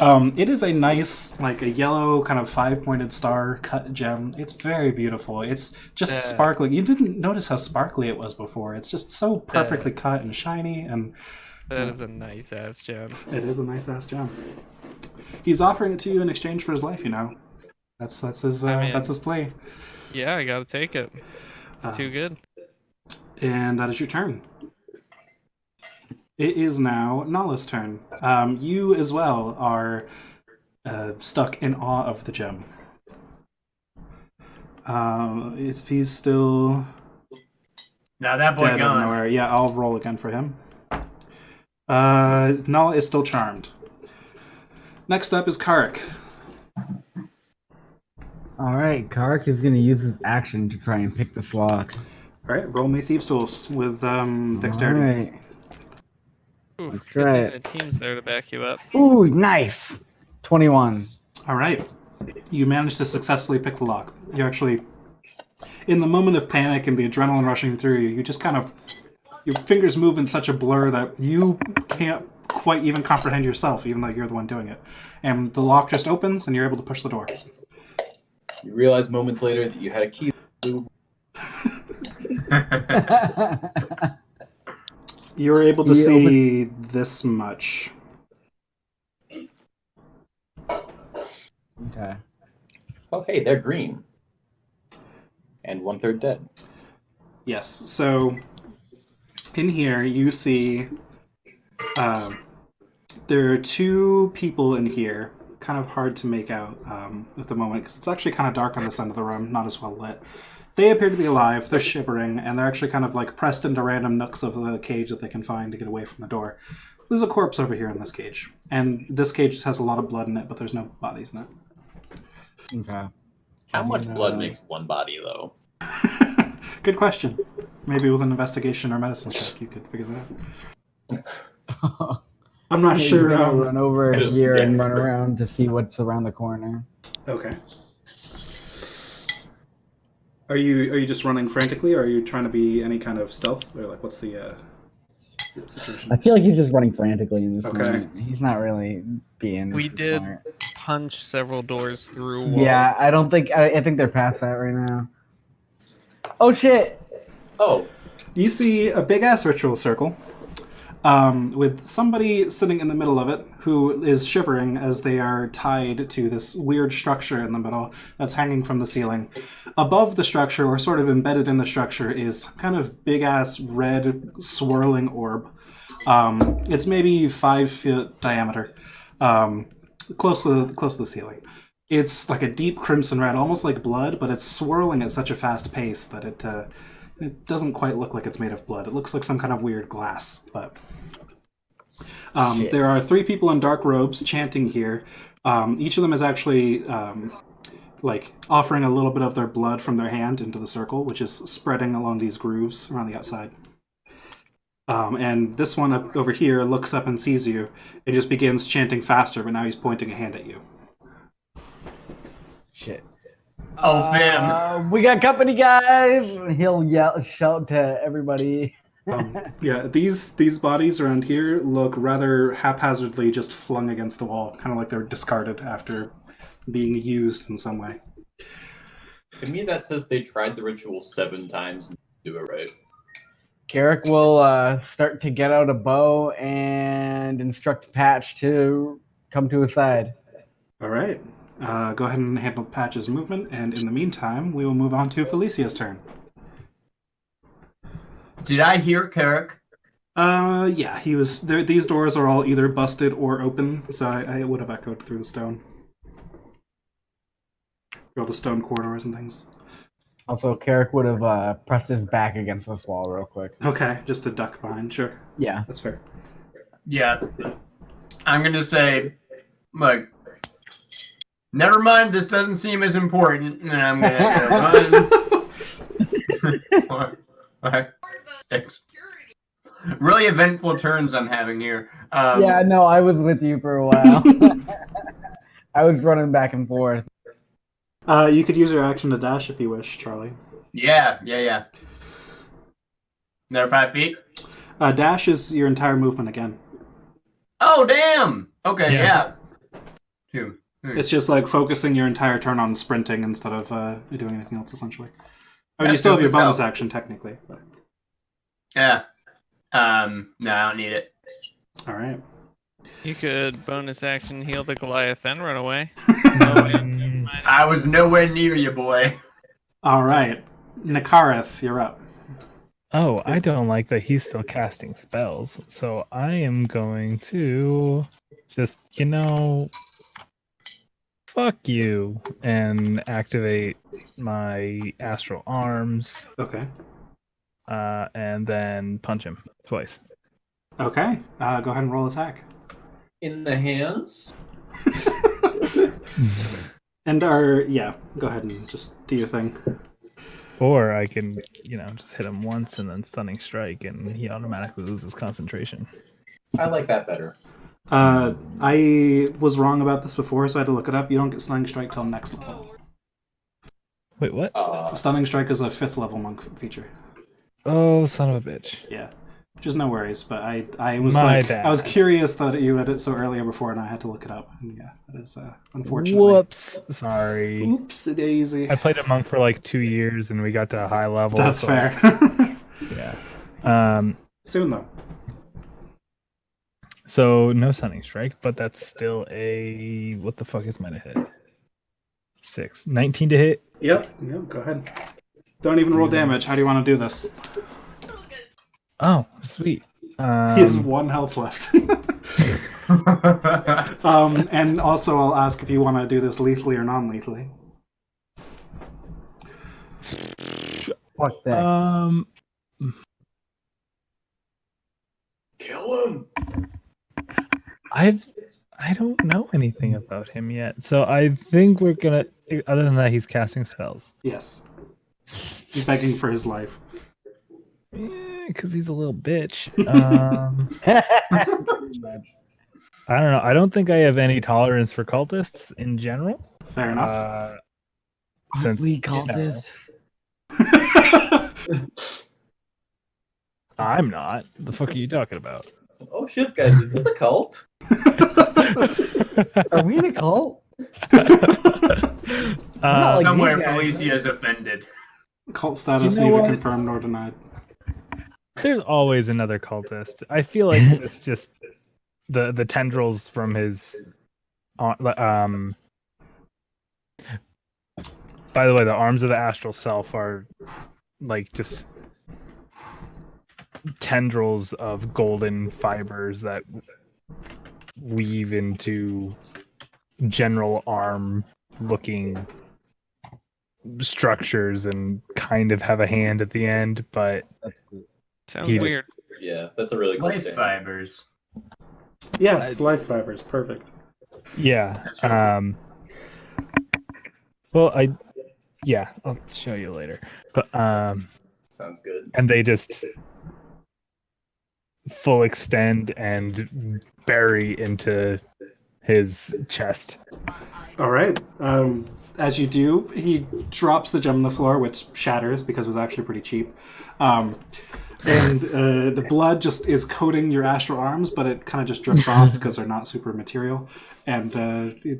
It is a nice, like a yellow kind of 5-pointed star cut gem. It's very beautiful. It's just sparkling. You didn't notice how sparkly it was before. It's just so perfectly cut and shiny, and
That is a nice ass gem.
it is a nice ass gem. He's offering it to you in exchange for his life. You know, that's his that's his play.
Yeah, I gotta take it. It's too good.
And that is your turn. It is now Nala's turn. You as well are stuck in awe of the gem. If he's still
Now that boy
dead out of
gone.
nowhere, yeah, I'll roll again for him. Nala is still charmed. Next up is Karik.
All right, Kark is going to use his action to try and pick this lock.
All right, roll me Thieves' Tools with dexterity.
All right.
Ooh,
That's
good
right.
thing the team's there to back you up.
Ooh, nice. 21.
All right, you managed to successfully pick the lock. You actually, in the moment of panic and the adrenaline rushing through you, you just kind of, your fingers move in such a blur that you can't quite even comprehend yourself, even though you're the one doing it. And the lock just opens, and you're able to push the door.
You realize moments later that you had a key.
You're able to
You
see this much.
Okay.
Oh, hey, they're green. And 1/3 dead.
Yes, so in here you see there are two people in here. Kind of hard to make out at the moment because it's actually kind of dark on this end of the room, not as well lit. They appear to be alive. They're shivering, and they're actually kind of like pressed into random nooks of the cage that they can find to get away from the door. There's a corpse over here in this cage, and this cage just has a lot of blood in it, but there's no bodies in it.
Okay.
How much blood makes one body, though?
Good question. Maybe with an investigation or medicine check, you could figure that out. I'm not sure.
You're gonna run over
Just-
here and
yeah.
run around to see what's around the corner.
Okay. Are you just running frantically, or are you trying to be any kind of stealth, or like what's the situation?
I feel like he's just running frantically in this
Okay.
moment. He's not really being.
We did
smart.
punch several doors through. Walls.
Yeah, I don't think. I think they're past that right now. Oh shit!
Oh,
You see a big ass ritual circle with somebody sitting in the middle of it who is shivering as they are tied to this weird structure in the middle that's hanging from the ceiling. Above the structure, or sort of embedded in the structure, is kind of big ass red swirling orb. It's maybe 5 feet diameter, close to the ceiling. It's like a deep crimson red, almost like blood, but it's swirling at such a fast pace that it doesn't quite look like it's made of blood. It looks like some kind of weird glass. But there are 3 people in dark robes chanting here. Each of them is actually like offering a little bit of their blood from their hand into the circle, which is spreading along these grooves around the outside. And this one up over here looks up and sees you and just begins chanting faster, but now he's pointing a hand at you.
Shit.
Oh, man.
We got company, guys. He'll shout to everybody.
Yeah, these bodies around here look rather haphazardly just flung against the wall, kind of like they're discarded after being used in some way.
to me that says they tried the ritual 7 times and didn't do it right.
Carrick will start to get out a bow and instruct Patch to come to his side.
All right. Go ahead and handle Patch's movement, and in the meantime, we will move on to Felicia's turn.
Did I hear Carrick?
Yeah, he was there. These doors are all either busted or open, so I would have echoed through the stone. All the stone corridors and things.
Also, Carrick would have pressed his back against this wall real quick.
Okay, just to duck behind, sure.
Yeah.
That's fair.
Yeah. I'm gonna say, like, never mind, this doesn't seem as important, and I'm gonna run. Alright. Thanks. Really eventful turns I'm having here.
Yeah, no, I was with you for a while. I was running back and forth.
You could use your action to dash if you wish, Charlie.
Yeah. Another 5 feet?
Dash is your entire movement again.
Oh, damn! Okay,
Yeah.
yeah.
It's just like focusing your entire turn on sprinting instead of doing anything else, essentially. I mean, you
That's
still have your
good
bonus
without-
action, technically. But...
Yeah. No, I don't need it.
All right.
You could bonus action heal the Goliath and run away.
I was nowhere near you, boy.
All right. Nakareth, you're up.
Oh, I don't like that he's still casting spells, so I am going to just, fuck you, and activate my astral arms,
Okay.
and then punch him twice.
Okay. Go ahead and roll attack.
In the hands?
And yeah, go ahead and just do your thing.
Or I can, just hit him once and then stunning strike, and he automatically loses concentration.
I like that better.
I was wrong about this before, so I had to look it up. You don't get Stunning Strike till next level.
Wait, what?
Stunning Strike is a 5th level monk feature.
Oh, son of a bitch.
Yeah. Which is no worries, but I was
My
like,
bad.
I was curious that you had it so earlier before, and I had to look it up. And yeah, that is unfortunately.
Whoops. Sorry.
Oops, daisy.
I played a monk for like 2 years, and we got to a high level.
That's
so-
fair.
Yeah.
Soon though.
So no stunning strike, but that's still a what the fuck is mine to hit? 6. 19 to hit.
Yep. Go ahead. Don't even roll damage. How do you want to do this?
Oh, sweet.
He has 1 health left. And also, I'll ask if you want to do this lethally or non-lethally.
Fuck that.
Kill him.
I don't know anything about him yet, so I think we're gonna. Other than that, he's casting spells.
Yes. He's begging for his life.
Because he's a little bitch. I don't know. I don't think I have any tolerance for cultists in general.
Fair enough.
Since
We call this.
I'm not. The fuck are you talking about?
Oh shit, guys! Is this a cult?
Are we in a cult?
Uh,
like
Somewhere
these guys.
Felicia's offended.
Cult status
You know
neither
what?
confirmed nor denied.
There's always another cultist. I feel like it's just the tendrils from his By the way, the arms of the astral self are like just tendrils of golden fibers that weave into general arm looking structures and kind of have a hand at the end, but
Sounds
He just-
weird.
Yeah, that's a really cool
Life
stand.
fibers.
Yes, life fibers. Perfect.
yeah.
That's really
Well, I'll show you later. But
Sounds good.
and they just full extend and bury into his chest.
All right. As you do, he drops the gem on the floor, which shatters because it was actually pretty cheap. And the blood just is coating your astral arms, but it kind of just drips off because they're not super material. And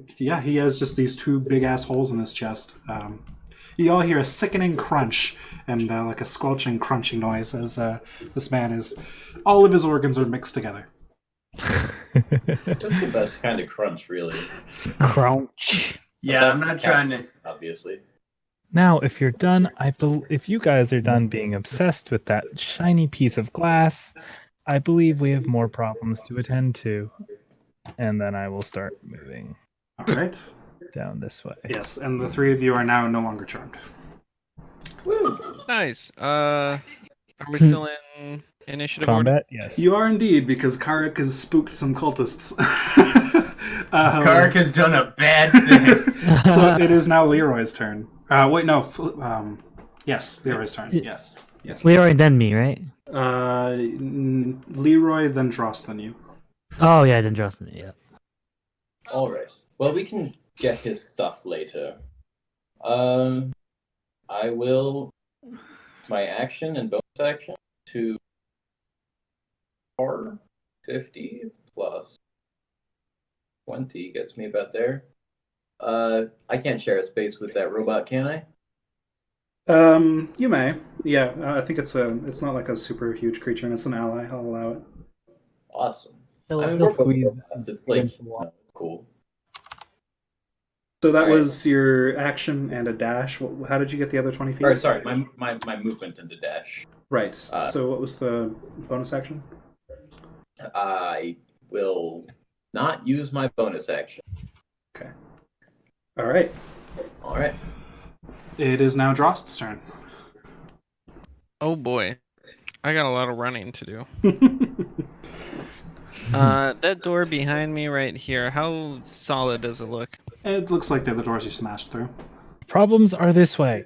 he has just these two big ass holes in his chest. You all hear a sickening crunch and like a squelching, crunching noise as this man is. All of his organs are mixed together.
That's the best kind of crunch, really.
Crunch.
Yeah,
Aside
I'm
from
not
the
trying to.
Obviously.
Now, if you're done, if you guys are done being obsessed with that shiny piece of glass, I believe we have more problems to attend to. And then I will start moving
All right.
down this way.
Yes, and the three of you are now no longer charmed.
Nice. Are we still in initiative order?
Combat? Yes.
You are indeed, because Karik has spooked some cultists.
Kark has done a bad thing.
So it is now Leroy's turn. Wait, no. Yes, Leroy's turn. Yes. Yes.
Leroy and then me, right?
Leroy, then Drost, then you.
Oh yeah, then Justin. Yeah.
All right. Well, we can get his stuff later. I will my action and bonus action to 450 plus 20 gets me about there. I can't share a space with that robot, can I?
You may. Yeah, I think it's not like a super huge creature, and it's an ally. I'll allow it.
Awesome.
So
I
let's
work with
squeeze
robots. It's like
against the wall.
it's cool.
So that
All right.
was your action and a dash. How did you get the other 20 feet?
Or sorry, my movement into dash.
Right. So what was the bonus action?
I will not use my bonus action.
Okay. All right.
All right.
It is now Drost's turn.
Oh boy, I got a lot of running to do. That door behind me right here, how solid does it look?
It looks like they're the doors you smashed through.
Problems are this way.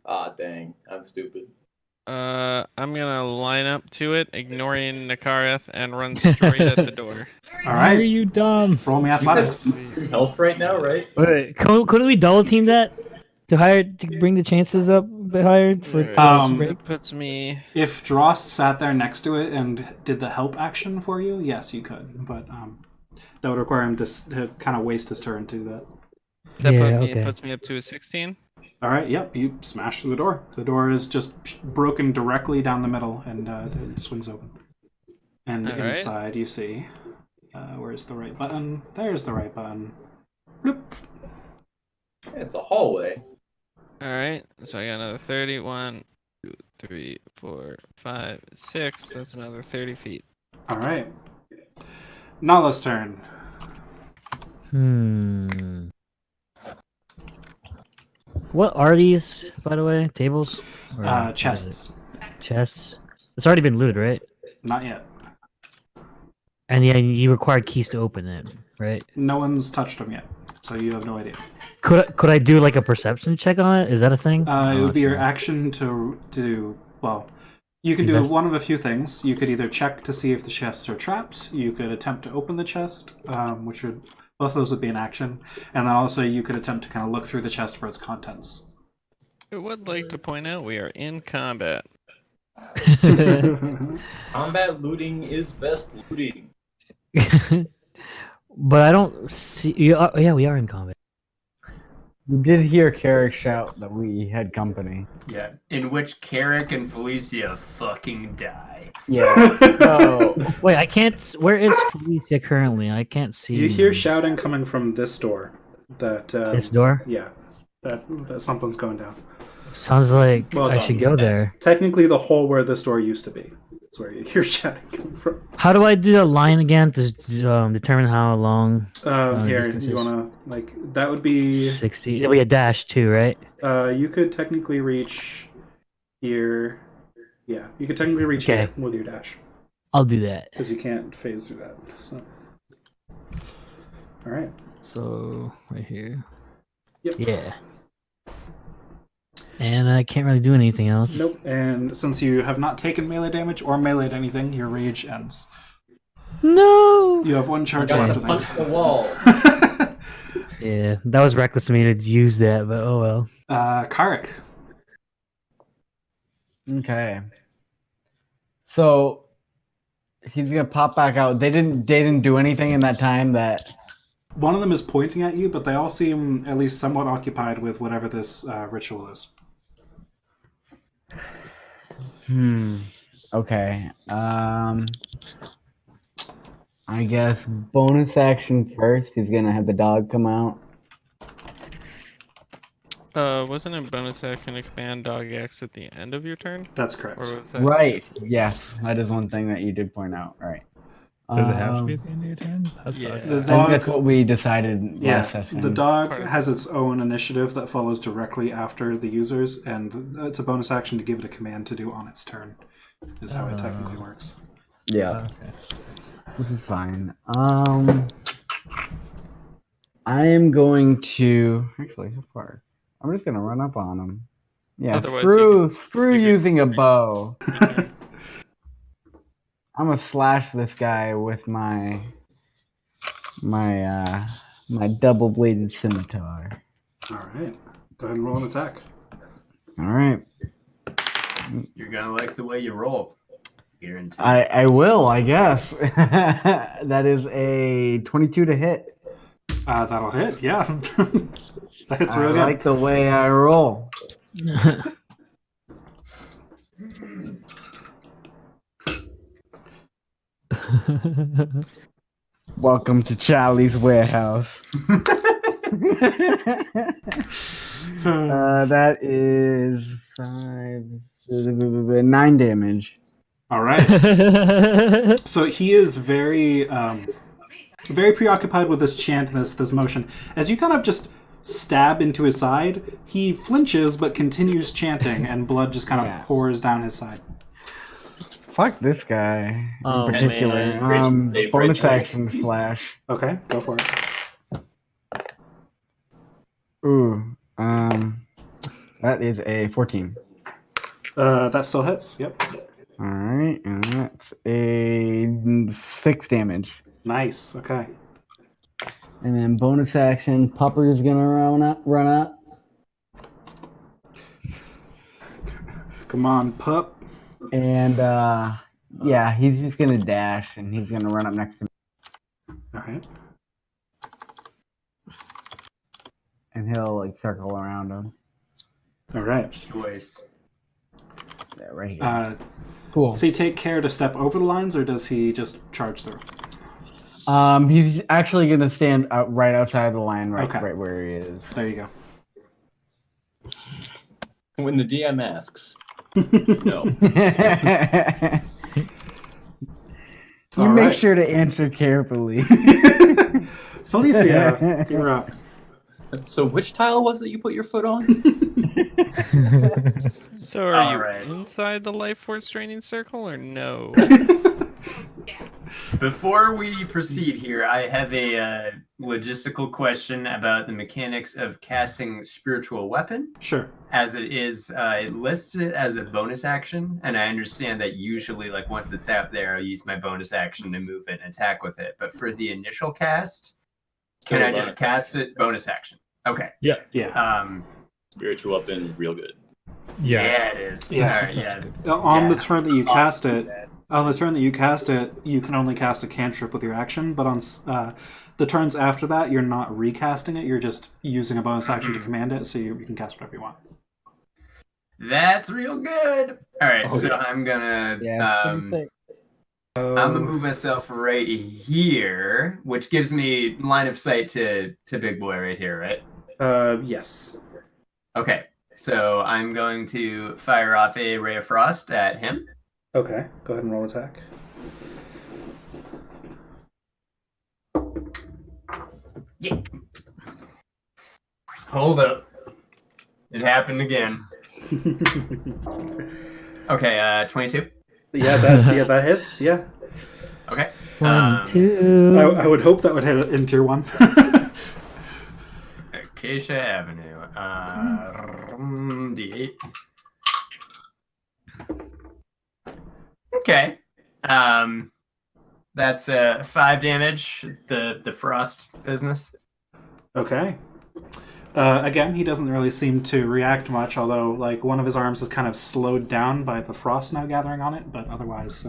Ah, dang. I'm stupid.
I'm gonna line up to it, ignoring Nakareth, and run straight at the door.
All
Why are
right.
you dumb?
Roll me athletics.
Health right now, right?
Wait, couldn't we double team that to bring the chances up a bit higher for?
That puts me.
If Drost sat there next to it and did the help action for you, yes, you could. But that would require him to kind of waste his turn to do that.
Yeah,
Puts me up to a 16.
All right, yep, you smash through the door. The door is just broken directly down the middle, and it swings open. And
All right.
inside you see, where's the right button? There's the right button. Bloop.
It's a hallway.
Alright, so I got another 30. 1, 2, 3, 4, 5, 6. That's another 30 feet.
All right. Nala's turn.
What are these, by the way? Tables? Or what is it?
Chests.
Chests? It's already been looted, right?
Not yet.
And yeah, you required keys to open it, right?
No one's touched them yet, so you have no idea.
Could I do like a perception check on it? Is that a thing?
It would be your action to well, you can do one of a few things. You could either check to see if the chests are trapped. You could attempt to open the chest, which would both of those would be an action, and then also you could attempt to kind of look through the chest for its contents.
I would like to point out we are in combat.
Combat looting is best looting.
But I don't see. Yeah, we are in combat.
You did hear Carrick shout that we had company.
Yeah, in which Carrick and Felicia fucking die.
Yeah. So
Wait, I can't. Where is Felicia currently? I can't see.
You hear shouting coming from this door.
This door?
Yeah, that something's going down.
Sounds like
Well
I
done.
should go there.
Technically, the hole where this door used to be. That's where you hear shouting coming from.
How do I do the line again to determine how long?
Here,
distances?
you wanna that would be
60. It'll be a dash too, right?
You could technically reach here. Yeah, you could technically reach here with your dash
I'll do that.
because you can't phase through that. So. All right.
So right here.
Yep.
Yeah. And I can't really do anything else.
Nope. And since you have not taken melee damage or meleeed anything, your rage ends.
No.
You have one charge
Got
left.
to
I
punch
think.
the wall.
Yeah, that was reckless of me to use that, but oh well.
Karek.
okay. So he's gonna pop back out. They didn't do anything in that time that.
One of them is pointing at you, but they all seem at least somewhat occupied with whatever this ritual is.
Okay. I guess bonus action first. He's gonna have the dog come out.
Wasn't it bonus action to command dog X at the end of your turn?
That's correct.
Or was that...
Right. Yes, that is one thing that you did point out. Right.
Does it have to be at the end of your turn? That
Yeah.
sucks.
The
I think
dog,
that's what we decided
yeah,
last session.
the dog
Part of-
has its own initiative that follows directly after the users, and it's a bonus action to give it a command to do on its turn. Is how it technically works.
Yeah,
Okay.
which is fine. I am going to actually how far? I'm just gonna run up on him. Yeah,
Otherwise
screw
you could-
using a bow. I'm gonna slash this guy with my double bladed scimitar.
All right. Go ahead and roll an attack.
All right,
You're gonna like the way you roll. Guaranteed.
I will, I guess. That is a 22 to hit.
That'll hit. Yeah. That's
I
real good.
like the way I roll. Welcome to Charlie's warehouse. That is 9 damage.
All right. So he is very, very preoccupied with this chant and this motion. As you kind of just stab into his side, he flinches but continues chanting, and blood just kind of pours down his side.
Fuck this guy
Oh,
in particular.
man. Gracious save right
Bonus
there.
action flash.
Okay, go for it.
Ooh, that is a 14.
That still hits. Yep.
All right, and that's a 6 damage.
Nice. Okay.
And then bonus action, Pupper is gonna run up.
Come on, pup.
And yeah, he's just gonna dash and he's gonna run up next to me.
All right.
And he'll like circle around him.
All right.
Choice.
Yeah, right here.
Cool. Does he take care to step over the lines, or does he just charge through?
He's actually gonna stand right outside of the line,
Okay.
right where he is.
There you go.
When the DM asks, no.
You
All
make
right.
sure to answer carefully.
Felicia, you're up.
So which tile was it you put your foot on?
So are
All
you
right.
inside the life force draining circle or no?
Before we proceed here, I have a logistical question about the mechanics of casting spiritual weapon,
Sure.
as it is it lists it as a bonus action, and I understand that usually, like once it's out there, I use my bonus action to move it and attack with it. But for the initial cast, can
Still
I
a
just
bonus
cast
action.
it bonus action? Okay.
Yeah.
Spiritual weapon, real good.
Yeah, it is.
Yeah.
All right, yeah.
On the
Yeah.
turn that you cast it, you can only cast a cantrip with your action. But on the turns after that, you're not recasting it. You're just using a bonus action to command it, so you can cast whatever you want.
That's real good. All right,
Oh,
so
yeah.
I'm gonna
pretty sick.
I'm gonna move myself right here, which gives me line of sight to Big Boy right here, right?
Yes.
Okay, so I'm going to fire off a ray of frost at him.
Okay. Go ahead and roll attack.
Yeah. Hold up. It happened again. Okay, 22.
Yeah, that hits. Yeah.
Okay.
1, 2.
I would hope that would hit in tier 1.
Acacia Avenue. D8. Okay. That's 5 damage. The frost business.
Okay. Again, he doesn't really seem to react much, although like one of his arms is kind of slowed down by the frost now gathering on it, but otherwise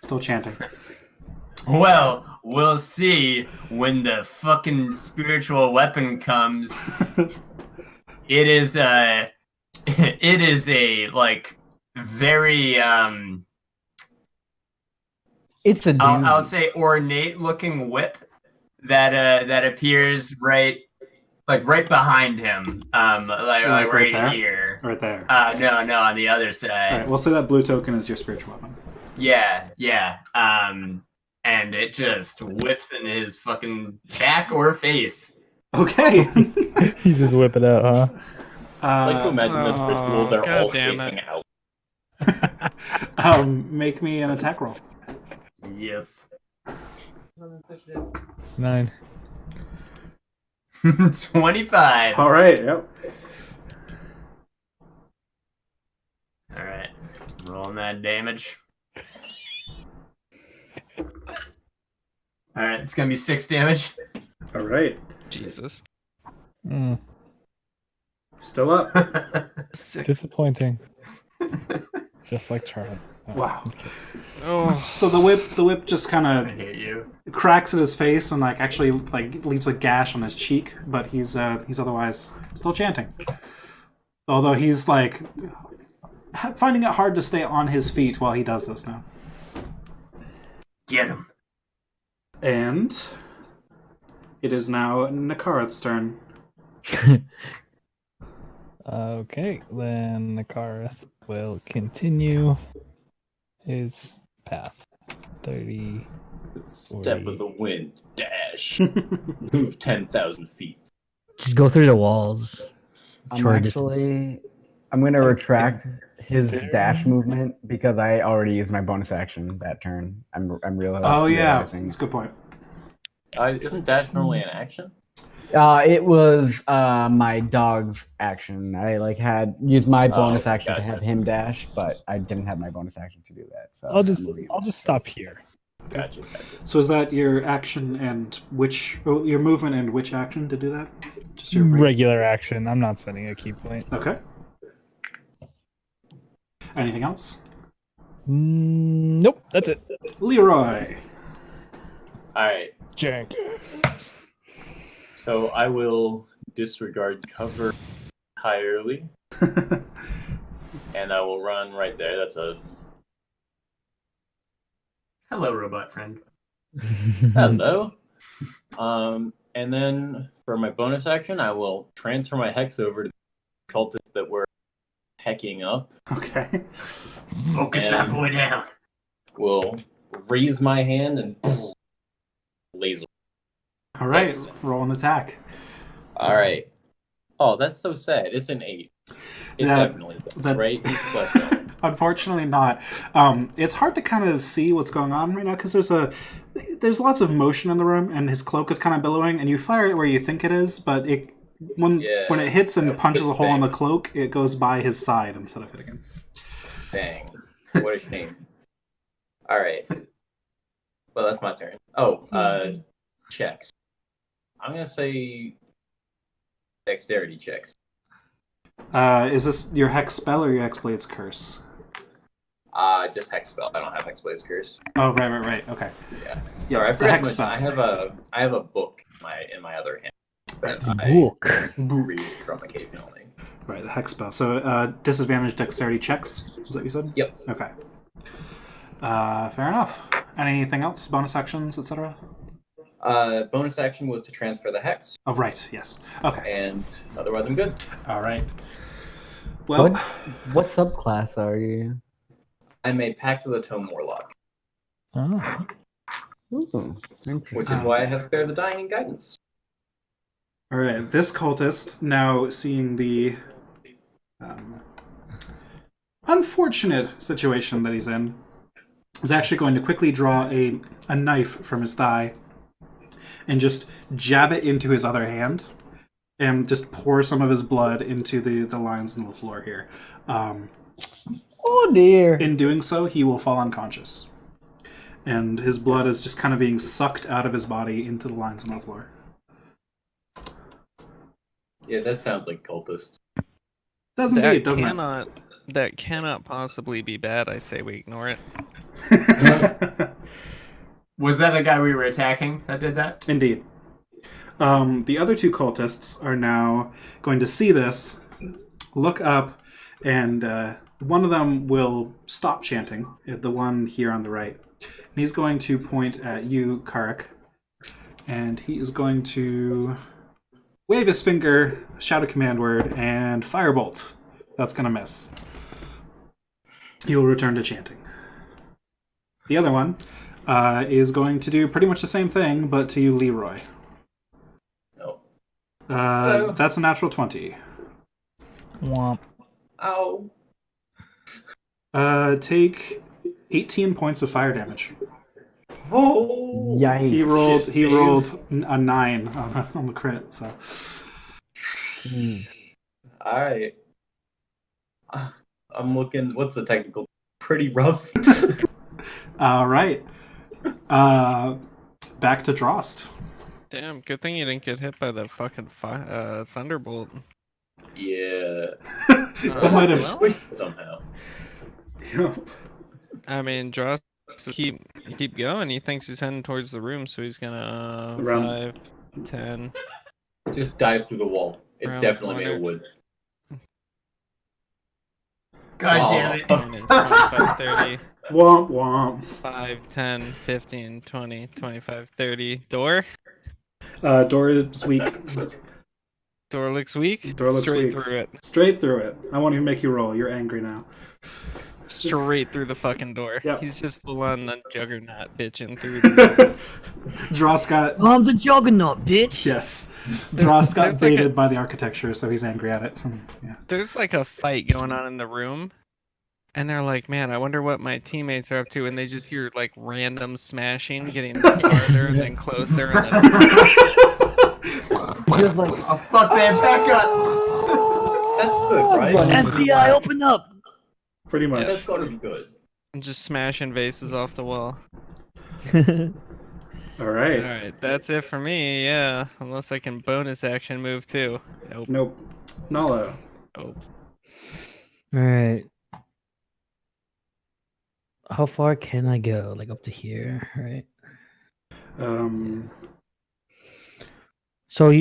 still chanting.
Well, we'll see when the fucking spiritual weapon comes. It is a like very
It's a
I'll
doozy.
say ornate looking whip that appears right behind him, like
right
right
there?
here.
Right there.
No, on the other side.
Alright, we'll say that blue token is your spiritual weapon.
Yeah. And it just whips in his fucking back or face.
Okay.
You just whip it out, huh?
I like to imagine this
Oh,
ritual, they're
God
all
damn
facing
it.
out.
Make me an attack roll.
Yes.
9.
25.
Alright, yep.
Alright. Rolling that damage. Alright, it's gonna be 6 damage.
Alright.
Jesus.
Mm,
Still up.
Sick.
disappointing. Just like Charlie. Oh,
Wow.
okay.
Oh.
So the whip just kind
I
of
hate you.
cracks at his face and like actually like leaves a gash on his cheek, but he's otherwise still chanting. Although he's like finding it hard to stay on his feet while he does this now.
Get him.
And it is now Nakarat's turn.
Okay, then Nakareth will continue his path. 30.
Step of the wind, dash. Move 10,000 feet.
Just go through the walls.
I'm
Short distance.
going to retract his dash movement because I already used my bonus action that turn. I'm realizing.
Oh yeah, that's a good point.
Isn't dash normally an action?
It was my dog's action. I had used my bonus
okay,
action to
gotcha.
have him dash, but I didn't have my bonus action to do that. So
I'll just stop here.
Gotcha.
So is that your action and your movement and which action to do that? Just your
Regular action. I'm not spending a key point.
Okay. Anything else?
Nope, that's it.
Leroy.
Alright,
Jank.
so I will disregard cover entirely, and I will run right there. That's a
Hello, robot friend.
hello. And then for my bonus action, I will transfer my hex over to the cultists that were hecking up.
Okay.
Focus that boy down.
We'll raise my hand and laser.
All right,
Yes.
roll an attack.
All right. Oh, that's so sad. It's an 8. It definitely does, right? He's flesh down.
Unfortunately not. It's hard to kind of see what's going on right now because there's lots of motion in the room and his cloak is kind of billowing and you fire it where you think it is, but when it hits and punches a hole in the cloak, it goes by his side instead of hitting him.
Dang. What a shame. All right. Well, that's my turn. Oh, checks. I'm going to say dexterity checks.
Is this your Hex spell or your Hexblade's Curse?
Just Hex spell. I don't have Hexblade's Curse.
Oh, right. Okay.
Yeah. Sorry, I
the
forgot
Hex
to
spell.
mention, I have a book in my other hand.
Right.
Book.
Read from occasionally.
Right, the Hex spell. So, disadvantage dexterity checks. Is that what you said?
Yep.
Okay. Fair enough. Anything else? Bonus actions, etc.?
Bonus action was to transfer the Hex.
Oh, right. Yes. Okay.
And otherwise, I'm good.
All right. Well,
What subclass are you?
I'm a Pact of the Tome Warlock,
Oh.
Ooh,
which is why I have Spare the Dying and Guidance.
all right. This cultist, now seeing the unfortunate situation that he's in, is actually going to quickly draw a knife from his thigh and just jab it into his other hand and just pour some of his blood into the lines on the floor here.
Oh dear.
In doing so, he will fall unconscious. And his blood is just kind of being sucked out of his body into the lines on the floor.
Yeah, that sounds like cultists.
Does indeed, doesn't
That cannot possibly be bad. I say we ignore it.
it?
Was that the guy we were attacking that did that?
Indeed. The other two cultists are now going to see this, look up, and one of them will stop chanting, the one here on the right. And he's going to point at you, Karik, and he is going to wave his finger, shout a command word, and firebolt. That's going to miss. He will return to chanting. The other one is going to do pretty much the same thing, but to you, Leroy.
No.
That's a natural 20.
Womp.
Ow.
Take 18 points of fire damage.
Oh.
Yikes.
He rolled a 9 on the crit, so.
All right. I'm looking. What's the technical? Pretty rough.
All right. Back to Drost.
Damn, good thing you didn't get hit by the fucking thunderbolt.
Yeah.
That might have.
Squished somehow.
I mean, Drost keep going. He thinks he's heading towards the room, so he's gonna
Around.
5, 10.
Just dive through the wall. It's
Around
definitely
corner.
made of wood.
God
Oh.
damn it.
20, 25, 30,
Womp womp.
5, 10, 15, 20, 25, 30. Door?
Door is weak.
Door looks weak?
Door looks
Straight
weak.
through it.
Straight through it. I won't even make you roll. You're angry now.
Straight through the fucking door.
Yep.
He's just full on the juggernaut bitching through the
Drost got.
I'm the juggernaut, bitch.
Yes. Drost got
There's like
baited by the architecture, so he's angry at it. Yeah.
There's like a fight going on in the room, and they're like, man, I wonder what my teammates are up to, and they just hear like random smashing getting farther and then closer, and then
Just like,
Oh, fuck that, back up!
That's good, right?
FBI, open up.
Pretty much.
That's gotta be good.
and just smashing vases off the wall.
All right.
Alright, that's it for me, yeah. Unless I can bonus action move too. Nope.
Nope. Nolo.
Nope.
Alright. How far can I go? Like up to here, right? So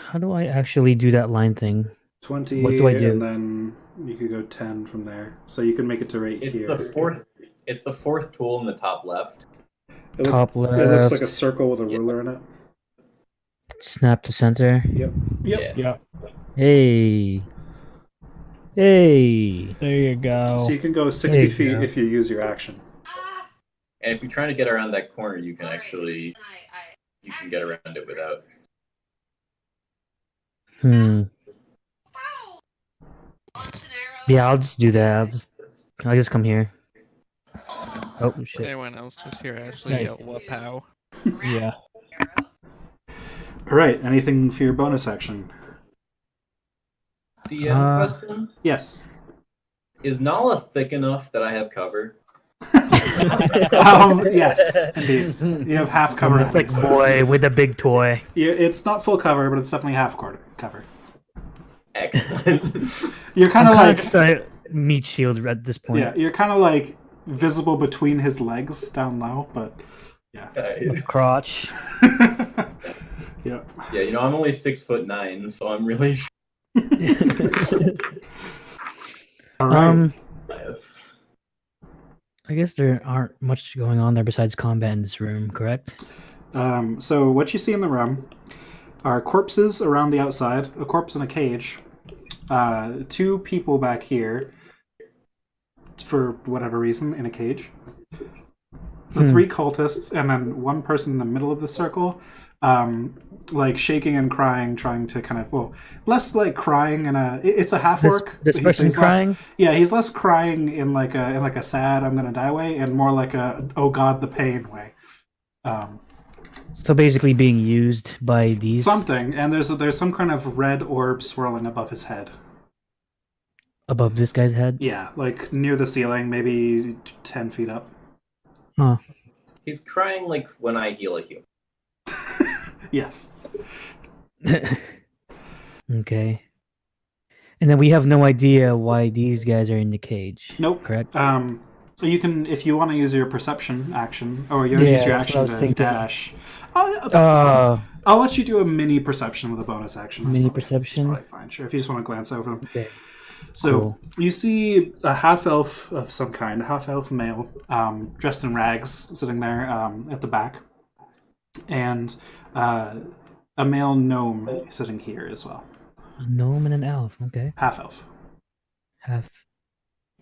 how do I actually do that line thing?
20,
What do I do?
and then you could go 10 from there. So you can make it to right
It's
here.
the fourth. It's the fourth tool in the top left.
Top left.
It looks like a circle with a ruler in it.
Snap to center.
Yep.
Yeah.
Yeah.
Hey. Hey.
There you go.
So you can go
There
60
you
feet
go.
if you use your action.
And if you're trying to get around that corner, you can get around it without.
Yeah, I'll just do that. I'll just come here. Oh shit.
Anyone else just hear Ashley
Hey.
yell "Wapow"?
Yeah.
All right. Anything for your bonus action?
DM question:
Yes.
Is Nala thick enough that I have cover?
Yes, indeed. You have half cover.
It's like boy with a big toy.
Yeah, it's not full cover, but it's definitely half cover.
Excellent.
You're kind of like
meat shield at this point.
yeah, you're kind of like visible between his legs down low, but yeah.
Crotch.
Yeah.
Yeah, I'm only 6'9", so I'm really.
All right.
Yes.
I guess there aren't much going on there besides combat in this room, correct?
So what you see in the room are corpses around the outside, a corpse in a cage, 2 people back here, for whatever reason, in a cage, the 3 cultists, and then 1 person in the middle of the circle, like shaking and crying, trying to kind of, less like crying in a, it's a half orc.
This person crying?
He's less crying in like a sad I'm gonna die way, and more like a oh god the pain way.
So basically being used by these
Something, and there's some kind of red orb swirling above his head.
above this guy's head.
Yeah, like near the ceiling, maybe 10 feet up.
Huh.
He's crying like when I heal a human.
Yes.
Okay. And then we have no idea why these guys are in the cage.
Nope.
Correct?
You can, if you want to use your perception action, or you use your
that's what I
action
was
to
thinking.
dash. I'll let you do a mini perception with a bonus action.
Mini perception?
That's probably fine. Sure, if you just want to glance over them.
Okay.
So
Cool.
you see a half elf of some kind, a half elf male, dressed in rags, sitting there at the back, and a male gnome sitting here as well.
A gnome and an elf. Okay.
Half elf.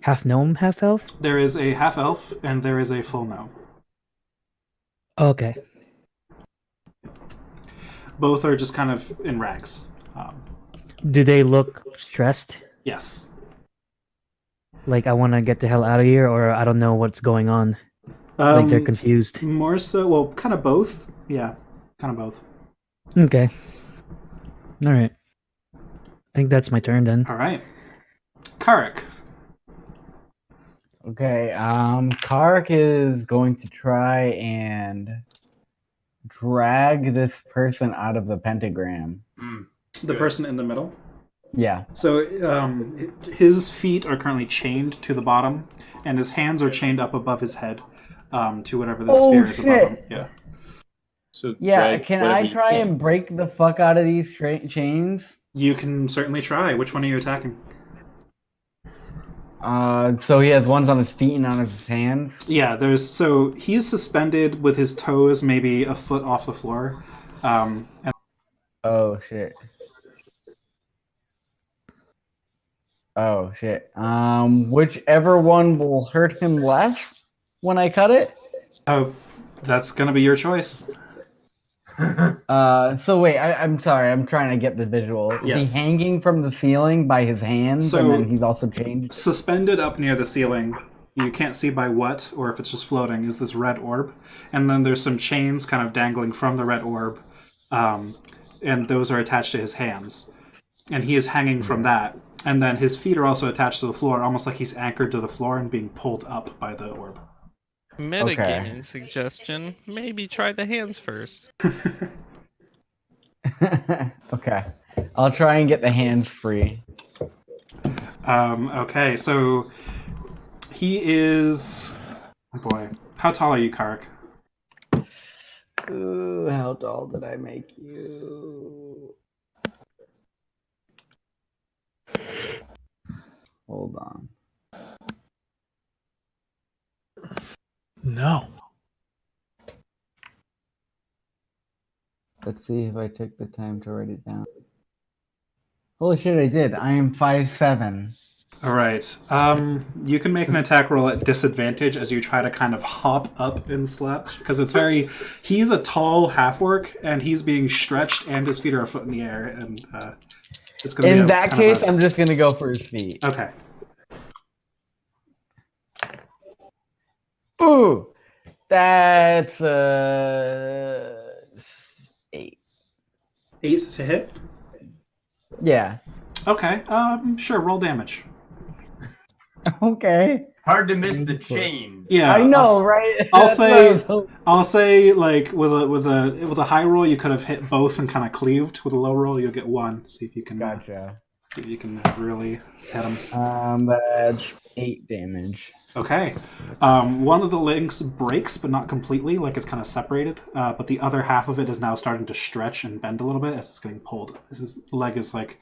Half gnome, half elf?
There is a half elf and there is a full gnome.
Okay.
Both are just kind of in rags.
Do they look stressed?
Yes.
Like I want to get the hell out of here, or I don't know what's going on. Like they're confused.
More so, well, kind of both. Yeah, kind of both.
Okay. All right. I think that's my turn then.
All right. Karik.
Okay, Kark is going to try and drag this person out of the pentagram.
The person in the middle.
Yeah.
So his feet are currently chained to the bottom, and his hands are chained up above his head to whatever the sphere is above him. Yeah.
So
Yeah, can I try and break the fuck out of these chains?
You can certainly try. Which one are you attacking?
So he has ones on his feet and on his hands?
Yeah, so he's suspended with his toes maybe a foot off the floor.
Oh, shit. Oh, shit. Whichever one will hurt him less when I cut it?
Oh, that's gonna be your choice.
So wait, I'm sorry, I'm trying to get the visual. Is he hanging from the ceiling by his hands, and then he's also chained?
Suspended up near the ceiling, you can't see by what, or if it's just floating, is this red orb. And then there's some chains kind of dangling from the red orb, and those are attached to his hands. And he is hanging from that. And then his feet are also attached to the floor, almost like he's anchored to the floor and being pulled up by the orb.
Metagaming suggestion: maybe try the hands first.
Okay. I'll try and get the hands free.
Okay, so he is... Oh boy. How tall are you, Karik?
Ooh, how tall did I make you? Hold on.
No.
Let's see if I took the time to write it down. Holy shit, I did. I am 5'7".
All right. You can make an attack roll at disadvantage as you try to kind of hop up in slouch because it's very. He's a tall half-orc and he's being stretched, and his feet are a foot in the air, and it's going to be.
In that case, I'm just gonna go for his feet.
Okay.
Ooh, that's 8.
8 to hit.
Yeah.
Okay. Sure. Roll damage.
Okay.
Hard to miss the chains.
Yeah.
I know, right?
I'll
That's
say.
what I was
I'll say like with a high roll you could have hit both and kind of cleaved. With a low roll you'll get 1. See if you can.
Gotcha.
See if you can really hit him.
That's 8 damage.
Okay. One of the links breaks, but not completely, like it's kind of separated. But the other half of it is now starting to stretch and bend a little bit as it's getting pulled. His leg is like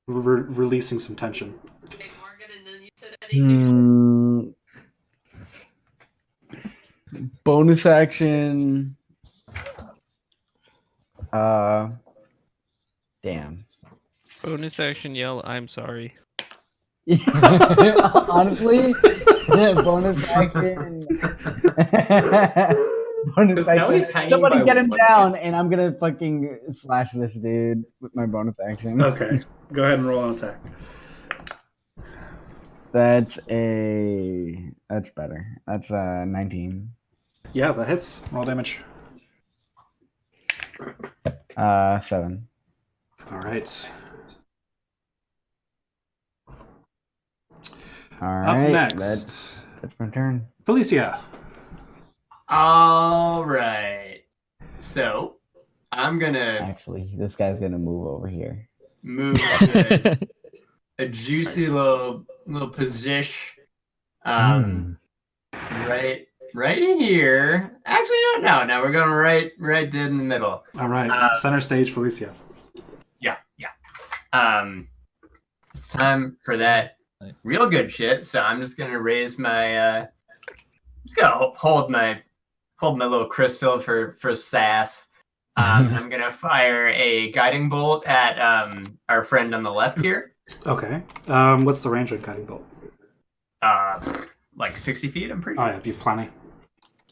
releasing some tension.
Bonus action. Damn.
Bonus action yell, I'm sorry.
Honestly, bonus action. Bonus
Now
action.
he's hanging
Somebody
by
get him
one
down, and I'm gonna fucking slash this dude with my bonus action.
Okay. Go ahead and roll an attack.
That's better. That's 19.
Yeah, that hits. Roll damage.
7.
All right.
All
Up
right.
next,
That's my turn.
Felicia.
All right. So I'm gonna
Actually, this guy's gonna move over here.
move to a juicy little position. Right here. Actually, no. We're going right dead in the middle.
All right. Center stage, Felicia.
Yeah. It's time for that real good shit. So I'm just gonna raise my. Just gonna hold my little crystal for sass. I'm gonna fire a guiding bolt at our friend on the left here.
Okay. What's the range of guiding bolt?
Like 60 feet. I'm pretty
Oh
sure.
yeah, be plenty.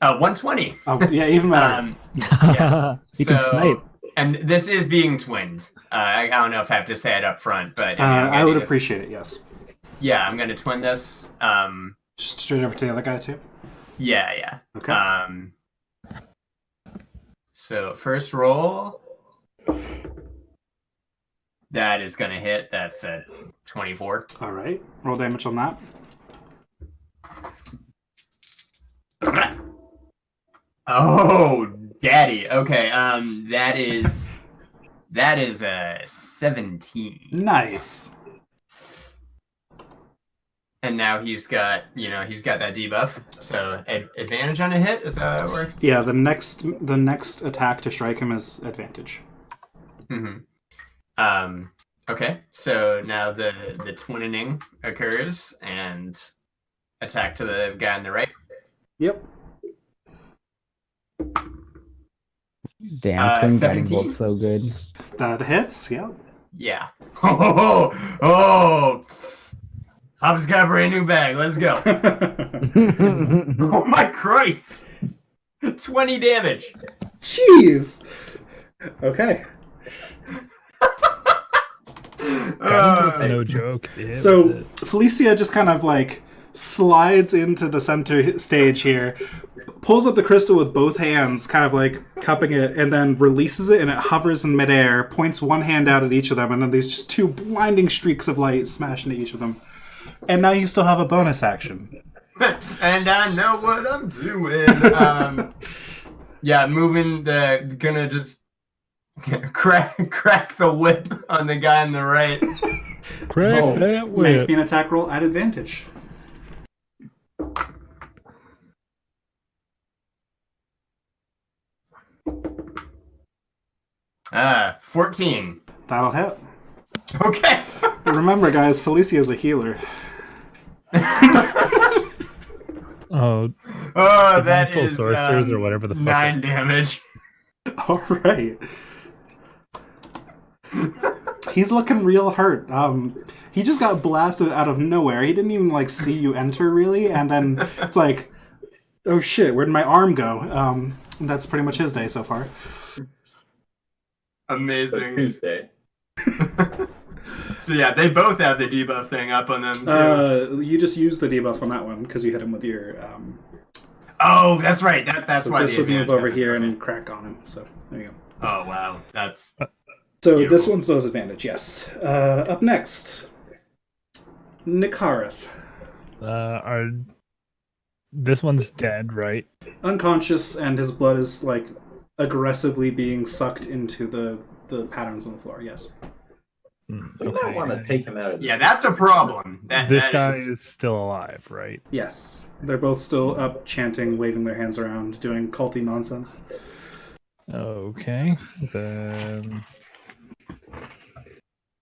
120.
Oh yeah, even better.
Yeah.
You can snipe.
And this is being twinned. I don't know if I have to say it up front, but
I would appreciate it. Yes.
Yeah, I'm gonna twin this.
Just straight over to the other guy too.
Yeah.
Okay.
So first roll, that is gonna hit. That's a 24.
All right. Roll damage on that.
Oh, daddy. Okay. That is a 17.
Nice.
And now he's got that debuff. So advantage on a hit, is that how it works?
Yeah. The next attack to strike him is advantage.
Mm-hmm. Okay. So now the twinning occurs and attack to the guy on the right.
Yep.
Damn, twin guiding
17?
bolt's so good.
That hits. Yeah.
Yeah. Oh! Hop's got a brand new bag. Let's go. Oh my Christ! 20 damage.
Jeez. Okay.
It's no joke. Yeah,
So Felicia just kind of like slides into the center stage here, pulls up the crystal with both hands, kind of like cupping it, and then releases it, and it hovers in midair, points one hand out at each of them, and then these just two blinding streaks of light smash into each of them. And now you still have a bonus action.
And I know what I'm doing. Yeah, gonna just crack the whip on the guy on the right.
Crack that
Make
whip.
me an attack roll at advantage.
14.
That'll hit.
Okay.
Remember, guys, Felicia is a healer.
Oh,
Oh, that
Dimensional
is
sorcerers or whatever the fuck
9 damage.
All right. he's looking real hurt. He just got blasted out of nowhere. He didn't even like see you enter really, and then it's like, oh shit, where'd my arm go? That's pretty much his day so far.
Amazing.
Tuesday.
So yeah, they both have the debuff thing up on them too.
You just use the debuff on that one because you hit him with your.
Oh, that's right. That's
so
why
this
the
would move
advantage
over
happens.
here
Okay.
and crack on him. So there you go.
Oh wow, that's
So
Beautiful.
this one's those advantage. Yes. Up next, Nikareth,
This one's dead, right?
unconscious, and his blood is like aggressively being sucked into the patterns on the floor. Yes.
We might want to take him out of this.
yeah, that's a problem.
This
that
guy is still alive, right?
Yes. They're both still up, chanting, waving their hands around, doing culty nonsense.
Okay, then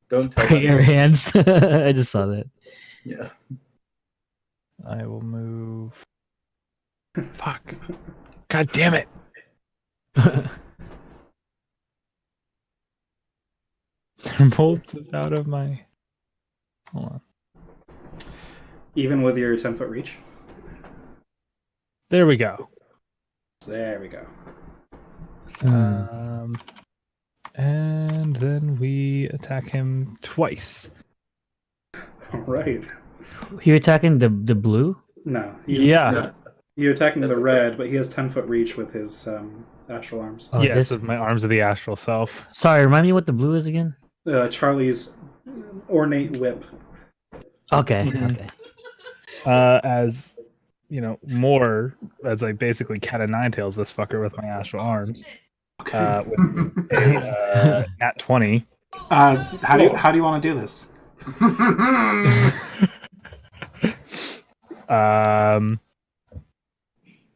Don't tell
Your
him.
hands. I just saw that.
Yeah.
I will move. Fuck. God damn it. They're both just out of my. Hold on.
Even with your 10-foot reach.
There we go.
There we go.
And then we attack him twice.
All right.
You're attacking the blue?
No.
Yeah.
You're attacking
That's
the
okay.
red, but he has 10-foot reach with his astral arms.
Oh,
Yes,
this-
with my arms of the astral self.
Sorry, remind me what the blue is again?
Charlie's ornate whip.
Okay,
Mhm.
okay.
As you know, more as I basically cat o' nine tails this fucker with my astral arms.
Okay.
With a nat 20.
How do you want to do this?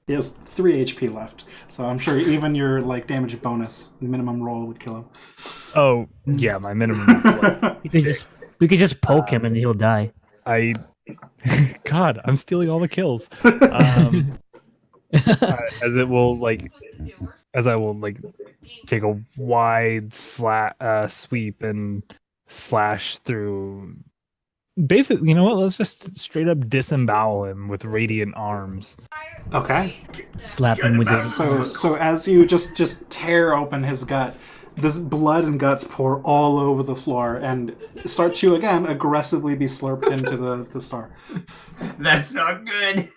He has 3 HP left, so I'm sure even your like damage bonus minimum roll would kill him.
Oh yeah, my minimum. Is like,
We could just poke him and he'll die.
God, I'm stealing all the kills. As it will like, as I will like take a wide sweep and slash through. Basically, you know what? Let's just straight up disembowel him with radiant arms.
Okay.
Slap him with it.
So as you just tear open his gut, this blood and guts pour all over the floor and start to again aggressively be slurped into the star.
That's not good.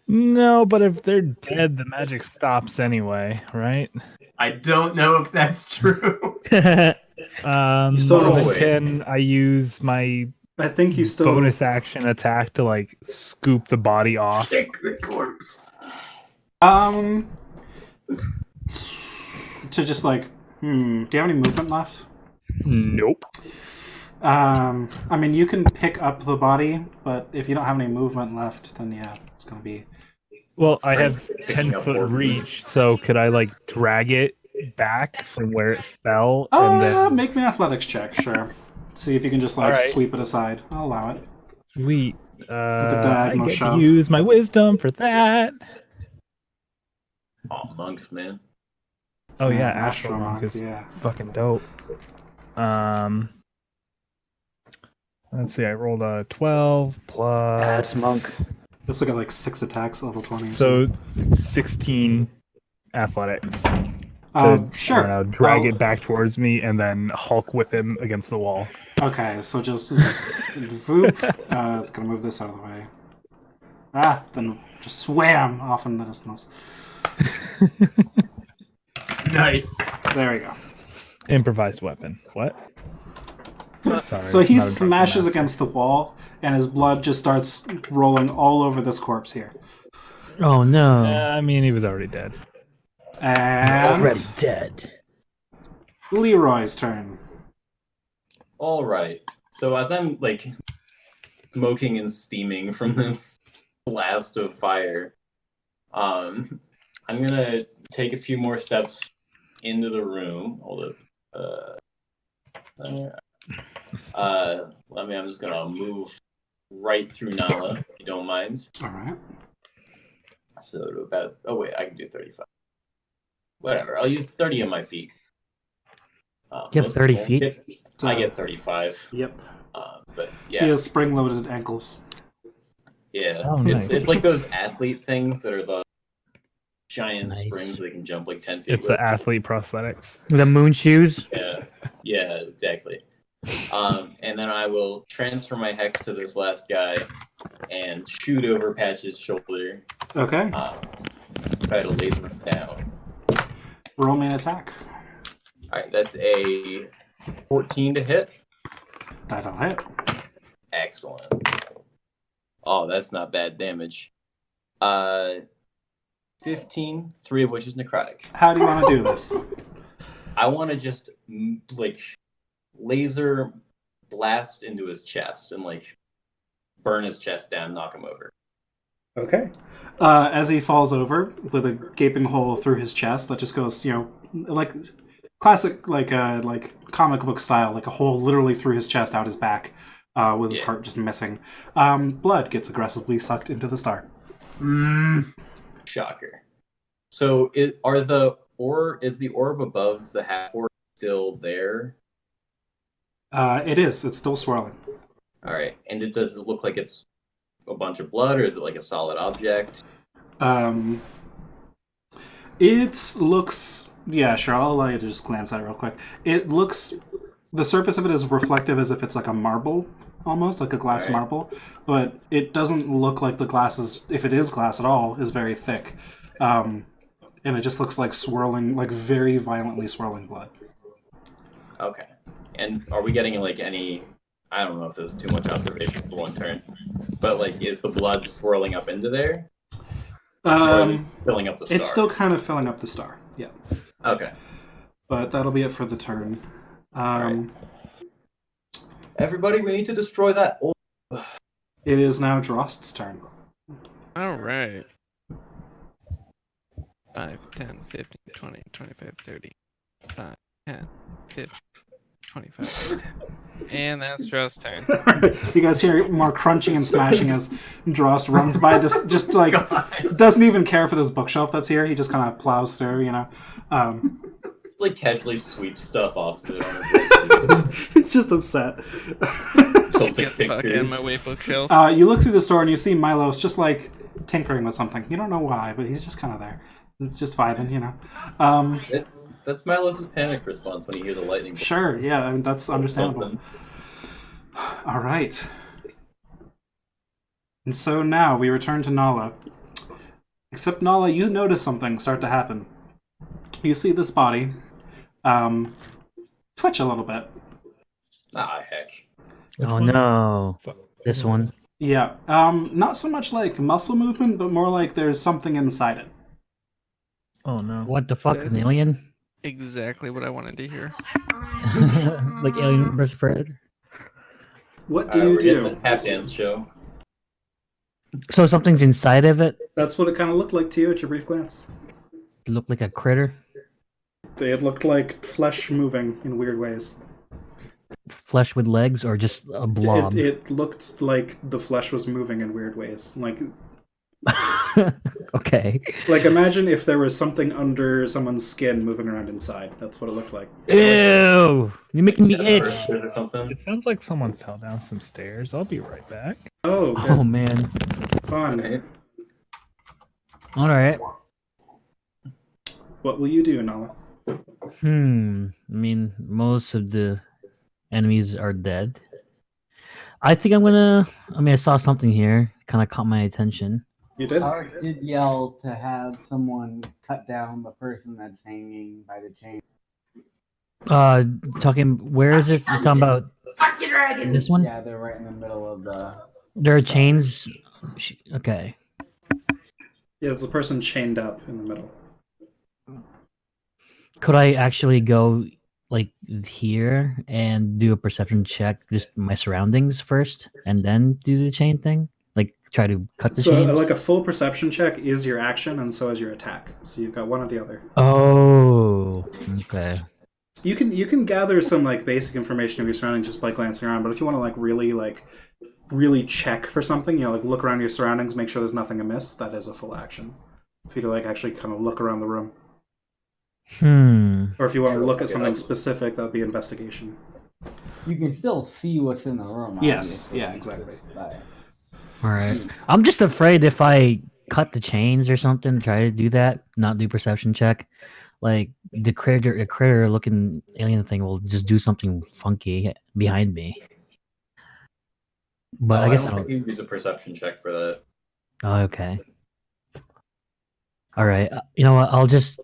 No, but if they're dead, the magic stops anyway, right?
I don't know if that's true.
You still
but
always.
can I use my
I think you still
bonus action attack to like scoop the body off?
Kick the corpse.
to just like do you have any movement left?
Nope.
I mean you can pick up the body, but if you don't have any movement left, then yeah, it's gonna be
Well, I have
Picking up
10-foot
orphans.
reach, so could I like drag it back from where it fell and then
make me an athletics check, sure. See if you can just like
Alright.
sweep it aside. I'll allow it.
sweet. I
diagonal
get
shove.
to use my wisdom for that.
Oh, monks, man.
It's
Oh
an
yeah, Astral Monk is
yeah.
fucking dope. Let's see, I rolled a 12 plus.
That's monk.
Just look at like 6 attacks, level 20.
So 16 athletics.
Sure.
Drag
I'll-
it back towards me and then Hulk whip him against the wall.
Okay, so just voop. Gonna move this out of the way. Then just wham off in the distance.
Nice.
There we go.
Improvised weapon. What? Sorry.
So he
not a drunken
smashes
master.
against the wall, and his blood just starts rolling all over this corpse here.
Oh no.
I mean, he was already dead.
And
Already dead.
Leroy's turn.
All right. So as I'm like smoking and steaming from this blast of fire, I'm gonna take a few more steps into the room. Hold up. I'm just gonna move right through Nala, if you don't mind.
All right.
So to about. Oh wait, I can do 35. Whatever. I'll use 30 on my feet.
You have 30
most
feet?
people- I get 35.
Yep.
But
He
yeah,
has spring-loaded ankles.
yeah.
Oh,
it's,
nice.
it's like those athlete things that are the giant
Nice.
springs they can jump like 10 feet
It's
with.
the athlete prosthetics.
The moon shoes.
Yeah, exactly. And then I will transfer my hex to this last guy and shoot over Patch's shoulder.
Okay.
Try to laser him down.
Roll me an attack.
Alright, that's a 14 to hit.
That'll hit.
Excellent. Oh, that's not bad damage. 15, 3 of which is necrotic.
How do you want to do this?
I want to just like laser blast into his chest and like burn his chest down, knock him over.
Okay. As he falls over with a gaping hole through his chest that just goes, like classic, like comic book style, like a hole literally through his chest, out his back, with his heart just missing. Blood gets aggressively sucked into the star.
Shocker. So is the orb above the half orb still there?
It is. It's still swirling.
All right. And does it look like it's a bunch of blood, or is it like a solid object?
It looks... Yeah, sure. I'll allow you to just glance at it real quick. It looks... The surface of it is reflective as if it's like a marble, almost, like a glass marble. But it doesn't look like the glass is... If it is glass at all, is very thick. And it just looks like swirling, like very violently swirling blood.
Okay. And are we getting like any... I don't know if this is too much observation for one turn, but like, is the blood swirling up into there? Or is it filling up the star?
It's still kind of filling up the star, yeah.
Okay.
But that'll be it for the turn.
Right. Everybody, we need to destroy that orb.
It is now Drost's turn.
All right. 5, 10, 15, 20, 25, 30. 5, 10, 15, 25. And that's Drost's turn.
You guys hear more crunching and smashing as Drost runs by this, just like, doesn't even care for this bookshelf that's here. He just kind of plows through,
It's like casually sweeps stuff off the on his way.
He's just upset.
Get the fuck in my way bookshelf.
You look through the store and you see Milos just like tinkering with something. You don't know why, but he's just kind of there. It's just vibing,
That's Milos' panic response when he hears a lightning bolt.
Sure, yeah, I mean, that's understandable.
Something.
All right. And so now we return to Nala. Except Nala, you notice something start to happen. You see this body twitch a little bit.
Ah, heck.
Oh no. This one.
Yeah. Not so much like muscle movement, but more like there's something inside it.
Oh no.
What the fuck? An
That's-
alien?
Exactly what I wanted to hear.
Like Alien vs Predator?
What do
We're
you
getting
do?
a tap dance show.
So something's inside of it?
That's what it kind of looked like to you at your brief glance.
It looked like a critter?
It looked like flesh moving in weird ways.
Flesh with legs or just a blob?
It looked like the flesh was moving in weird ways.
Okay.
Like imagine if there was something under someone's skin moving around inside. That's what it looked like.
Ew! You're making me itch!
Or something.
It sounds like someone fell down some stairs. I'll be right back.
Oh,
Oh
good.
man.
Fun.
Alright.
What will you do, Nala?
I mean, most of the enemies are dead. I think I'm gonna... I saw something here. Kind of caught my attention.
You did?
Art did yell to have someone cut down the person that's hanging by the chain.
Where is it? You're talking about
Fuck your dragons!
this one?
Yeah, they're right in the middle of the...
There are chains. Okay.
Yeah, it's a person chained up in the middle.
Could I actually go like here and do a perception check, just my surroundings first, and then do the chain thing? Like try to cut the
So,
chains?
like a full perception check is your action, and so is your attack. So you've got one or the other.
Oh, okay.
You can gather some like basic information of your surroundings just by glancing around. But if you want to really check for something, like look around your surroundings, make sure there's nothing amiss, that is a full action. If you to actually kind of look around the room. Or if you want to look at something specific, that would be investigation.
You can still see what's in the room.
Yes,
obviously.
yeah, exactly.
But,
All right. I'm just afraid if I cut the chains or something, try to do that, not do perception check, like the critter looking alien thing will just do something funky behind me. But I guess I
don't
don't.
think you use a perception check for that.
Oh, okay. All right. You know what? I'll just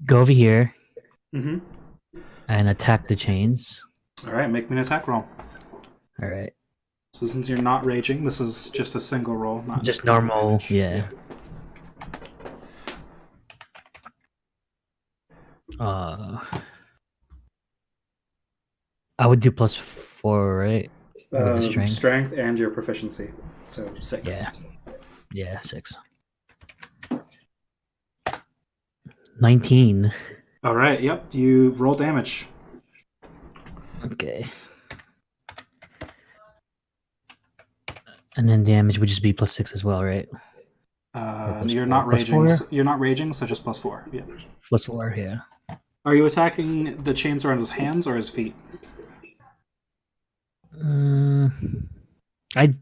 go over here
Mm-hmm.
and attack the chains.
All right, make me an attack roll.
All right.
So since you're not raging, this is just a single roll, not
Just normal.
damage.
Yeah. I would do +4, right? With the strength.
Strength and your proficiency. So 6.
Yeah. Yeah, 6. 19.
All right, yep, you roll damage.
Okay. And then damage would just be +6 as well, right?
You're
+4,
not raging.
+4?
You're not raging, so just +4. Yeah.
+4, yeah.
Are you attacking the chains around his hands or his feet?
I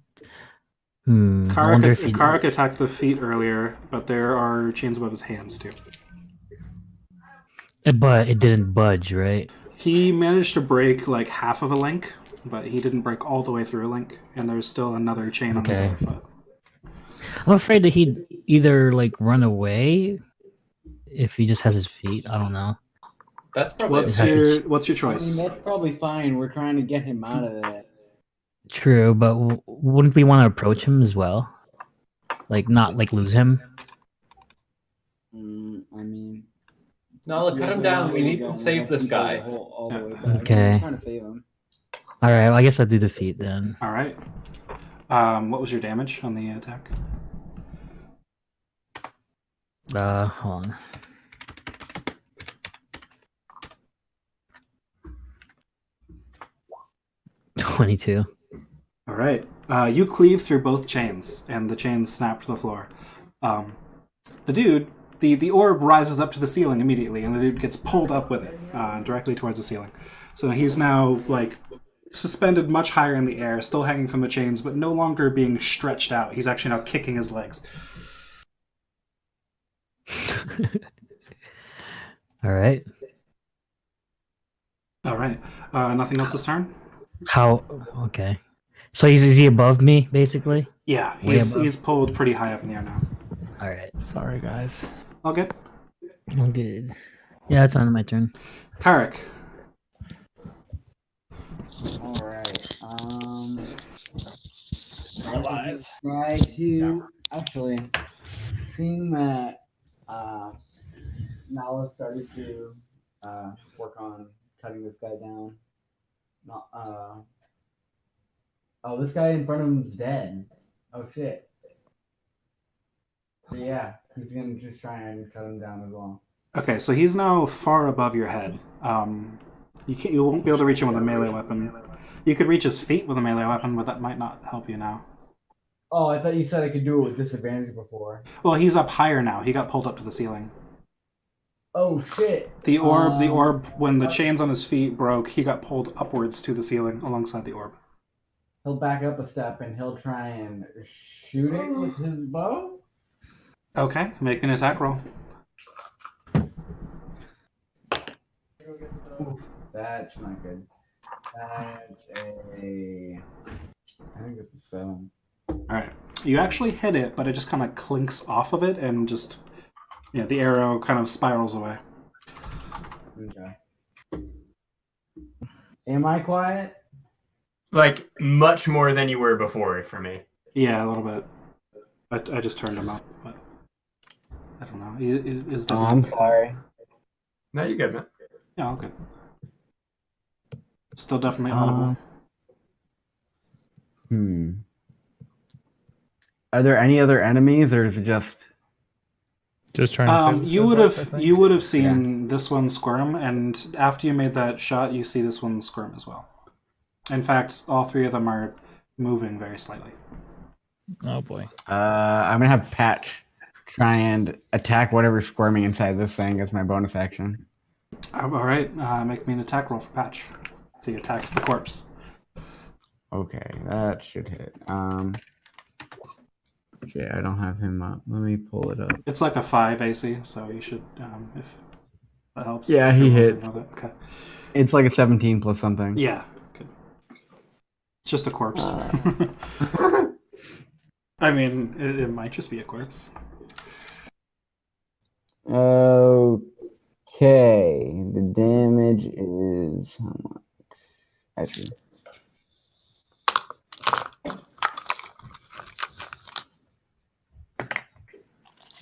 wonder if he...
Karak attacked the feet earlier, but there are chains above his hands too.
But it didn't budge, right?
He managed to break like half of a link, but he didn't break all the way through a link, and there's still another chain on his
Okay.
other foot.
I'm afraid that he'd either like run away if he just has his feet. I don't know.
That's probably
What's
okay.
your choice?
that's probably fine. We're trying to get him out of that.
True, but wouldn't we want to approach him as well? Like, not like lose him?
I mean,
No, cut him down. We need to save this guy.
All the way back.
Okay.
We're trying to save him.
All right, well, I guess I'll do the feet then.
All right. What was your damage on the attack?
Hold on. $22.
All right. You cleave through both chains, and the chains snap to the floor. The dude, the orb rises up to the ceiling immediately, and the dude gets pulled up with it directly towards the ceiling. So he's now like suspended much higher in the air, still hanging from the chains, but no longer being stretched out. He's actually now kicking his legs.
All right.
All right. Nothing else this turn?
How? Okay. So is he above me, basically?
Yeah,
Way above.
he's pulled pretty high up in the air now.
All right.
Sorry, guys.
All good.
I'm good. Yeah, it's on my turn.
Karak.
All right.
Realize.
Try to actually, seeing that Nala started to work on cutting this guy down. Not oh, this guy in front of him is dead. Oh shit. So yeah, he's gonna just try and cut him down as well.
Okay, so he's now far above your head. You won't be able to reach him with a melee weapon. You could reach his feet with a melee weapon, but that might not help you now.
Oh, I thought you said I could do it with disadvantage before.
Well, he's up higher now. He got pulled up to the ceiling.
Oh shit.
The orb, when the chains on his feet broke, he got pulled upwards to the ceiling alongside the orb.
He'll back up a step and he'll try and shoot it with his bow.
Okay, make an attack roll.
That's not good. That's I think it's a 7.
Alright. You actually hit it, but it just kind of clinks off of it and just, the arrow kind of spirals away.
Okay. Am I quiet?
Like, much more than you were before for me.
Yeah, a little bit. I just turned him up, but I don't know. It is
I'm
definitely...
sorry.
No, you're good, man.
Yeah, all good. Still definitely audible.
Are there any other enemies, or is it just?
Just trying to save this
You
guy's
would
life, I
have
think.
you would have seen this one squirm, and after you made that shot, you see this one squirm as well. In fact, all three of them are moving very slightly.
Oh boy.
I'm gonna have Patch try and attack whatever's squirming inside this thing as my bonus action.
All right, make me an attack roll for Patch. So he attacks the corpse.
Okay, that should hit. Okay, I don't have him up. Let me pull it up.
It's like a 5 AC, so you should, if that helps.
Yeah,
if
he
everyone wants
hit.
to know that. Okay.
It's like a 17 plus something.
Yeah. Good. It's just a corpse. I mean, it might just be a corpse.
Okay, the damage is how much? I see.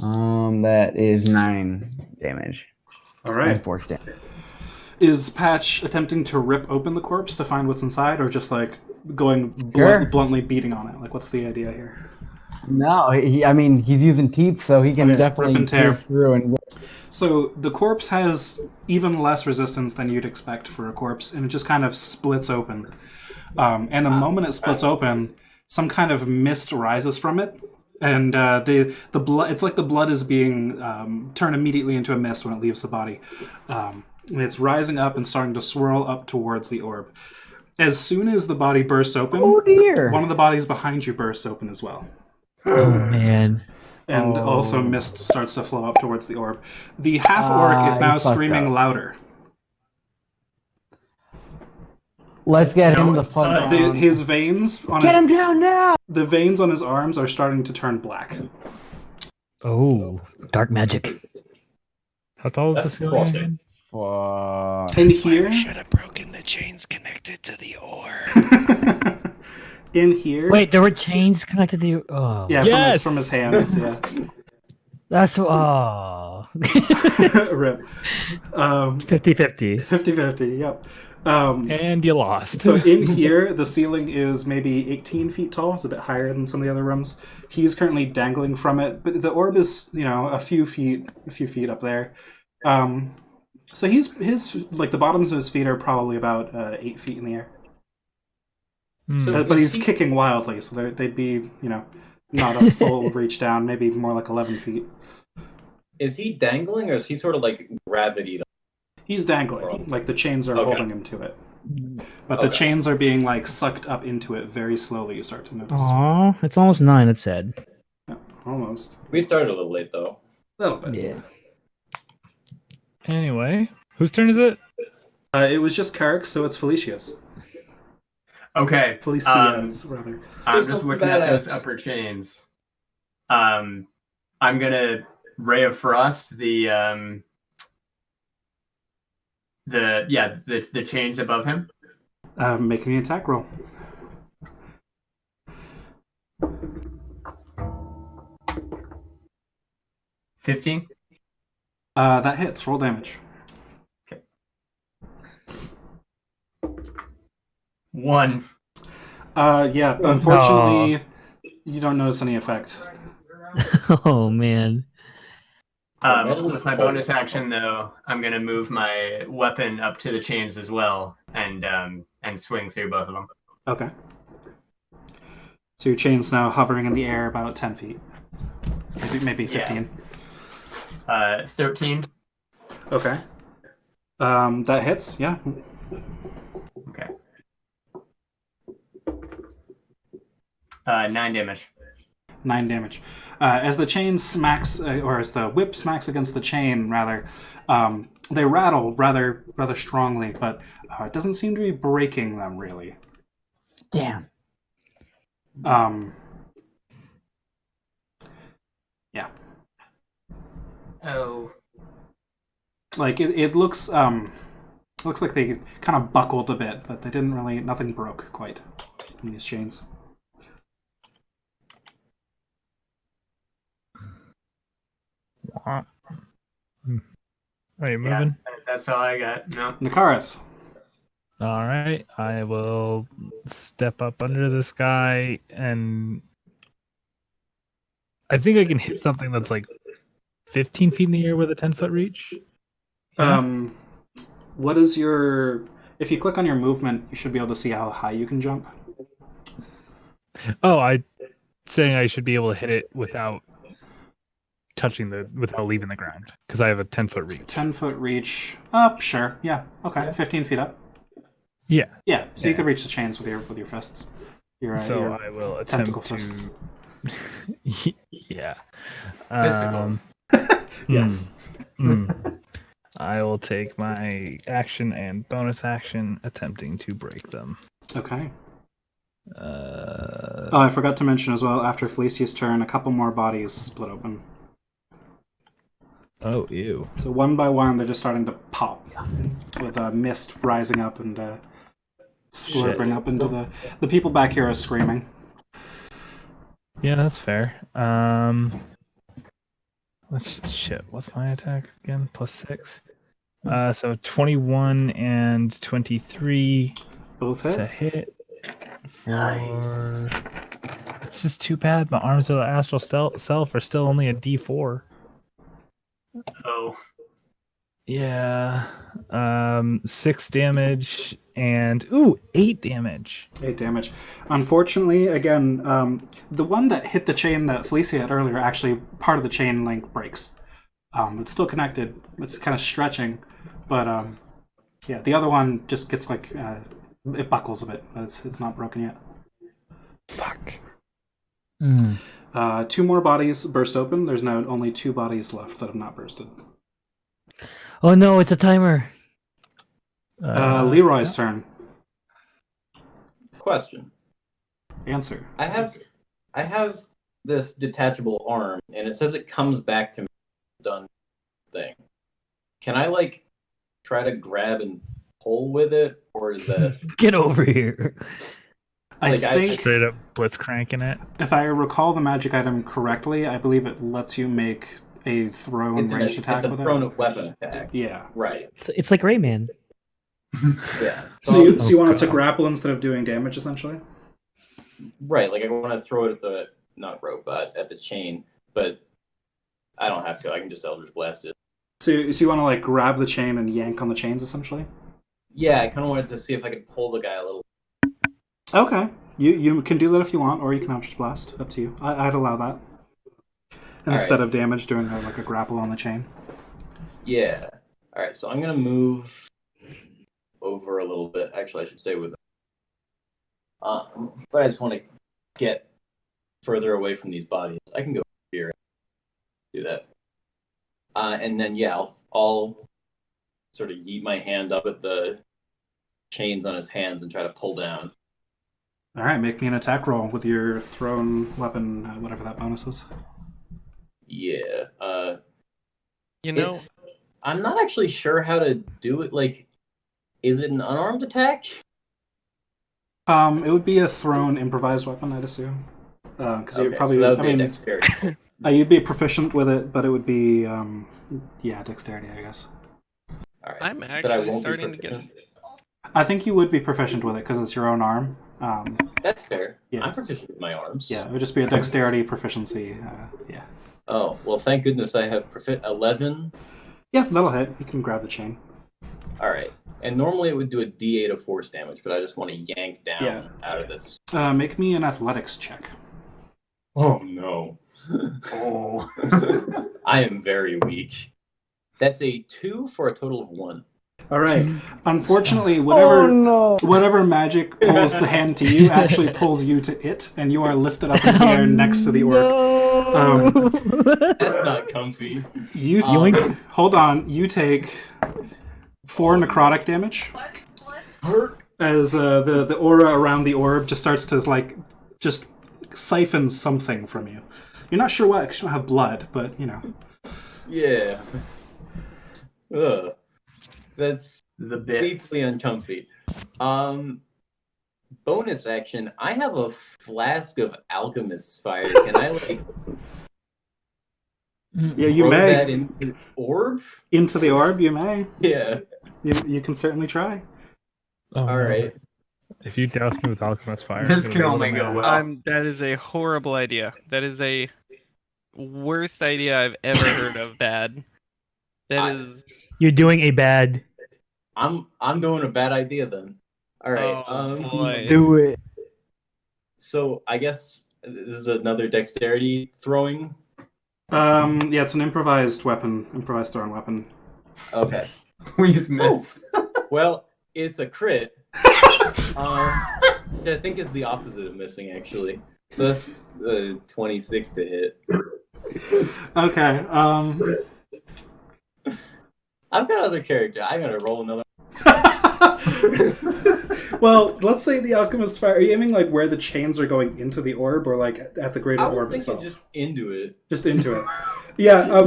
That is 9 damage.
All right.
And 4 damage.
Is Patch attempting to rip open the corpse to find what's inside, or just like going
Sure.
bluntly beating on it? Like, what's the idea here?
No, I mean, he's using teeth, so he can
Okay,
definitely
rip and tear.
pierce through and.
So the corpse has even less resistance than you'd expect for a corpse, and it just kind of splits open. And the moment it splits open, some kind of mist rises from it, and the blood. It's like the blood is being turned immediately into a mist when it leaves the body, and it's rising up and starting to swirl up towards the orb. As soon as the body bursts open,
Oh dear!
one of the bodies behind you bursts open as well.
Oh man.
And also mist starts to flow up towards the orb. The half-orc is now
you fucked
screaming
up.
louder.
Let's get him the fuck down.
His veins on
Get
his
him down now!
the veins on his arms are starting to turn black.
Oh, dark magic.
How tall is the
That's
ceiling?
bullshit.
again?
Fuck.
In here,
Should have broken the chains connected to the orb.
in here,
Wait, there were chains connected to you. Oh,
yeah,
Yes!
from his hands, yeah.
that's oh.
Rip.
50-50.
50-50, yep.
And you lost.
So in here, the ceiling is maybe 18 feet tall. It's a bit higher than some of the other rooms. He's currently dangling from it, but the orb is, a few feet up there. So his like the bottoms of his feet are probably about 8 feet in the air.
So
But
is
he's
he-
kicking wildly, so they'd be, not a full reach down, maybe more like 11 feet.
Is he dangling, or is he sort of like gravity?
He's dangling, like the chains are
Okay.
holding him to it. But the
Okay.
chains are being like sucked up into it very slowly, you start to notice.
Aw, it's almost 9. It said.
Yeah, almost.
We started a little late though.
A little bit.
Yeah.
Anyway, whose turn is it?
It was just Carrick's, so it's Felicia's.
Okay.
Felicia's, rather.
I'm
There's
just
some
looking at those
badass.
upper chains. I'm gonna Ray of Frost the chains above him.
Make an attack roll.
$15.
That hits. Roll damage.
1.
Yeah, unfortunately, you don't notice any effect.
Oh man.
With my bonus action, though, I'm gonna move my weapon up to the chains as well, and swing through both of them.
Okay. So your chain's now hovering in the air about 10 feet. Maybe 15.
13.
Okay. That hits, yeah.
Okay. 9 damage.
9 damage. As the chain smacks, or as the whip smacks against the chain, rather, they rattle rather strongly, but it doesn't seem to be breaking them, really.
Damn.
Yeah.
Oh.
Like, it looks like they kind of buckled a bit, but they didn't really, nothing broke quite in these chains.
Are you
Yeah,
moving?
that's all I got. No.
Nakareth.
All right, I will step up under this guy, and I think I can hit something that's like 15 feet in the air with a 10-foot reach. Yeah.
What is your... If you click on your movement, you should be able to see how high you can jump.
Oh, I saying I should be able to hit it without without leaving the ground because I have a 10-foot reach.
10-foot reach. Up, sure. Yeah. Okay. 15 feet up.
Yeah.
Yeah. So you
Yeah.
could reach the chains with your fists.
So
your
I will
tentacle
attempt
fists.
to. Yeah.
Fisticles.
Yes.
I will take my action and bonus action attempting to break them.
Okay. I forgot to mention as well, after Felicia's turn, a couple more bodies split open.
Oh, ew.
So one by one, they're just starting to pop, with a mist rising up and slurping up into the people back here are screaming.
Yeah, that's fair. What's my attack again? +6. So 21 and 23.
Both
It's
hit.
a hit. It's just too bad. My arms of the astral self are still only a D4.
Oh.
Yeah. 6 damage and 8 damage.
8 damage. Unfortunately, again, the one that hit the chain that Felicia had earlier, actually part of the chain link breaks. It's still connected. It's kind of stretching, but yeah, the other one just gets like it buckles a bit, but it's not broken yet.
Fuck.
2 more bodies burst open. There's now only 2 bodies left that have not bursted.
Oh no, it's a timer.
Leroy's turn.
Question.
Answer.
I have this detachable arm, and it says it comes back to me. Done thing. Can I like try to grab and pull with it, or is that
Get over here.
I think
Straight up blitzcranking it.
if I recall the magic item correctly, I believe it lets you make a thrown ranged attack
it's a
with
thrown
it.
weapon attack.
Yeah.
Right.
It's like Rayman.
Yeah.
So you want it to
God.
grapple instead of doing damage, essentially?
Right. Like I want to throw it at the at the chain, but I don't have to. I can just Eldritch Blast it.
So you want to like grab the chain and yank on the chains, essentially?
Yeah, I kind of wanted to see if I could pull the guy a little.
Okay. You can do that if you want, or you can Eldritch Blast. Up to you. I'd allow that. Instead of damage, doing like a grapple on the chain.
Yeah. All right. So I'm gonna move over a little bit. Actually, I should stay with him. But I just want to get further away from these bodies. I can go here. Do that. And then I'll sort of yeet my hand up at the chains on his hands and try to pull down.
All right, make me an attack roll with your thrown weapon, whatever that bonus is.
Yeah.
You know,
I'm not actually sure how to do it. Like, is it an unarmed attack?
It would be a thrown improvised weapon, I'd assume. Because you're probably,
so that would be a dexterity.
you'd be proficient with it, but it would be, dexterity, I guess.
All right.
I'm
You said I
actually
won't be
starting to get.
proficient?
I think you would be proficient with it because it's your own arm.
That's fair.
Yeah.
I'm proficient with my arms.
Yeah, it would just be a dexterity proficiency. Yeah.
Oh, well, thank goodness I have 11.
Yeah, that'll hit. You can grab the chain.
All right. And normally it would do a D8 of force damage, but I just want to yank down out of this.
Make me an athletics check.
Oh, no.
Oh.
I am very weak. That's a 2 for a total of 1.
All right. Unfortunately, whatever
no.
whatever magic pulls the hand to you actually pulls you to it, and you are lifted up in the air next to the orc.
That's not comfy.
You hold on. You take 4 necrotic damage as the aura around the orb just starts to just siphon something from you. You're not sure what. 'Cause you don't have blood, but you know.
Yeah. Ugh. That's
The bits.
deeply uncomfy. Bonus action. I have a flask of alchemist's fire. Can I
Yeah, you
throw
may
that into the orb?
into the orb. You may.
Yeah.
You can certainly try.
Oh,
All
no.
right.
If you douse me with alchemist fire,
This
it'll
can
be a
only
little
go
mad.
well.
That is a horrible idea. That is a worst idea I've ever heard of. Bad. That is.
You're doing a bad.
I'm doing a bad idea then. All right.
Oh, boy.
Do it.
So I guess this is another dexterity throwing.
Yeah, it's an improvised thrown weapon.
Okay.
Please miss.
Well, it's a crit. I think is the opposite of missing, actually. So that's 26 to hit.
Okay.
I've got other character. I'm gonna roll another.
Well, let's say the alchemist fire. Are you aiming like where the chains are going into the orb, or like at the greater
I was
orb
thinking
itself?
just into it.
Just into it. Yeah.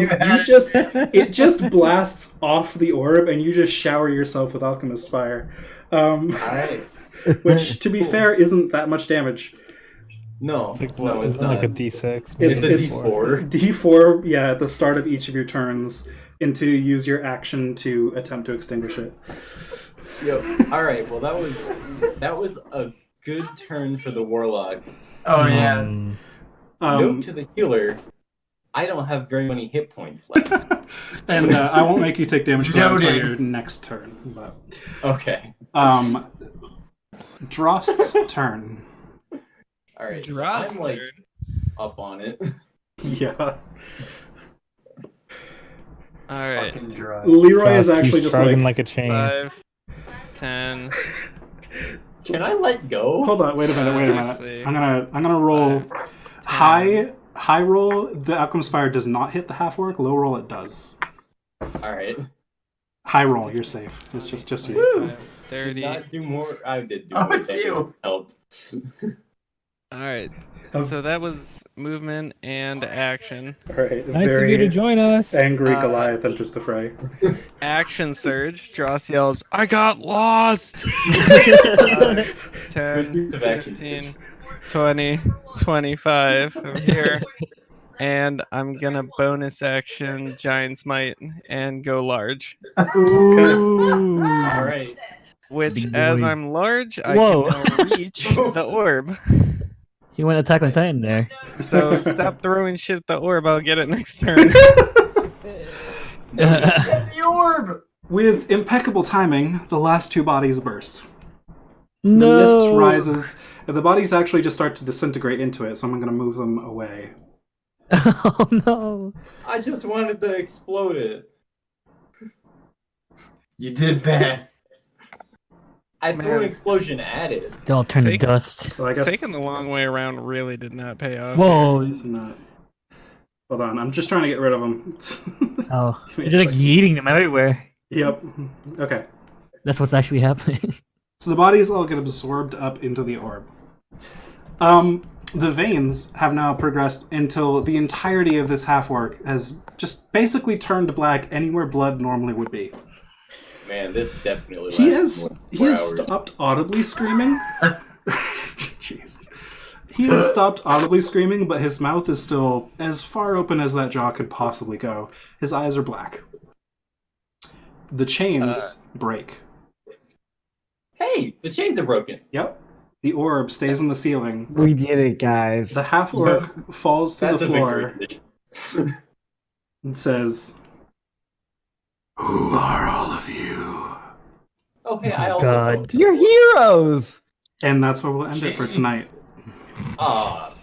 It just blasts off the orb, and you just shower yourself with alchemist fire.
Alright.
Which, to be
Cool.
fair, isn't that much damage.
No,
It's like,
no,
what,
it's
isn't it
not.
like a D6?
It's
a D4.
D4, yeah, at the start of each of your turns, until you use your action to attempt to extinguish it.
Yo, all right. Well, that was a good turn for the warlock.
Oh yeah.
Note to the healer: I don't have very many hit points left.
And I won't make you take damage for that until
Noted.
your next turn. But
Okay.
Drost's turn.
All right. So
Drost
I'm like
turn.
up on it.
Yeah.
All right.
Fucking dry.
Leroy is
Josh
actually
keeps
just
chugging
like...
a chain.
5, 10.
Can I let go?
Hold on, wait a minute.
Let's see.
I'm gonna roll
5,
high roll. The alchemist fire does not hit the half orc. Low roll it does.
All right.
High roll, you're safe. It's just you.
Woo!
30.
Did not do more. I did do
Oh,
more.
it's you.
Help.
All right.
Oh.
So that was movement and action.
All right,
Nice of you to join us.
angry Goliath enters the fray.
Action surge. Dross yells, "I got lost!" 10,
use of action
15, 20, 25 over here. And I'm gonna bonus action Giant Smite and go large.
Ooh.
All right.
Which,
Big
as
boy.
I'm large, I
Whoa.
can now reach the orb.
He went Attack on Titan there.
So stop throwing shit at the orb. I'll get it next turn.
The orb.
With impeccable timing, the last two bodies burst.
No.
The mist rises, and the bodies actually just start to disintegrate into it, so I'm going to move them away.
Oh no.
I just wanted to explode it.
You did bad.
I threw an explosion at it.
They all turn to
Take-
dust.
So I guess...
Taking the long way around really did not pay off.
Whoa.
It's not... Hold on, I'm just trying to get rid of them.
Oh.
Give me
You're
a
like
second.
yeeting them everywhere.
Yep. Okay.
That's what's actually happening.
So the bodies all get absorbed up into the orb. The veins have now progressed until the entirety of this half-orc has just basically turned black anywhere blood normally would be.
Man, this definitely
He
lasts
has
more
he
than 4
has
hours.
stopped audibly screaming. Jeez. He has stopped audibly screaming, but his mouth is still as far open as that jaw could possibly go. His eyes are black. The chains break.
Hey, the chains are broken.
Yep. The orb stays in the ceiling.
We did it, guys.
The half-orc falls to
That's
the
a
floor
victory.
and says, "Who are all of you?"
Oh, hey, I
Oh,
also
God.
felt-
You're heroes!
And that's where we'll end it for tonight.
Aw,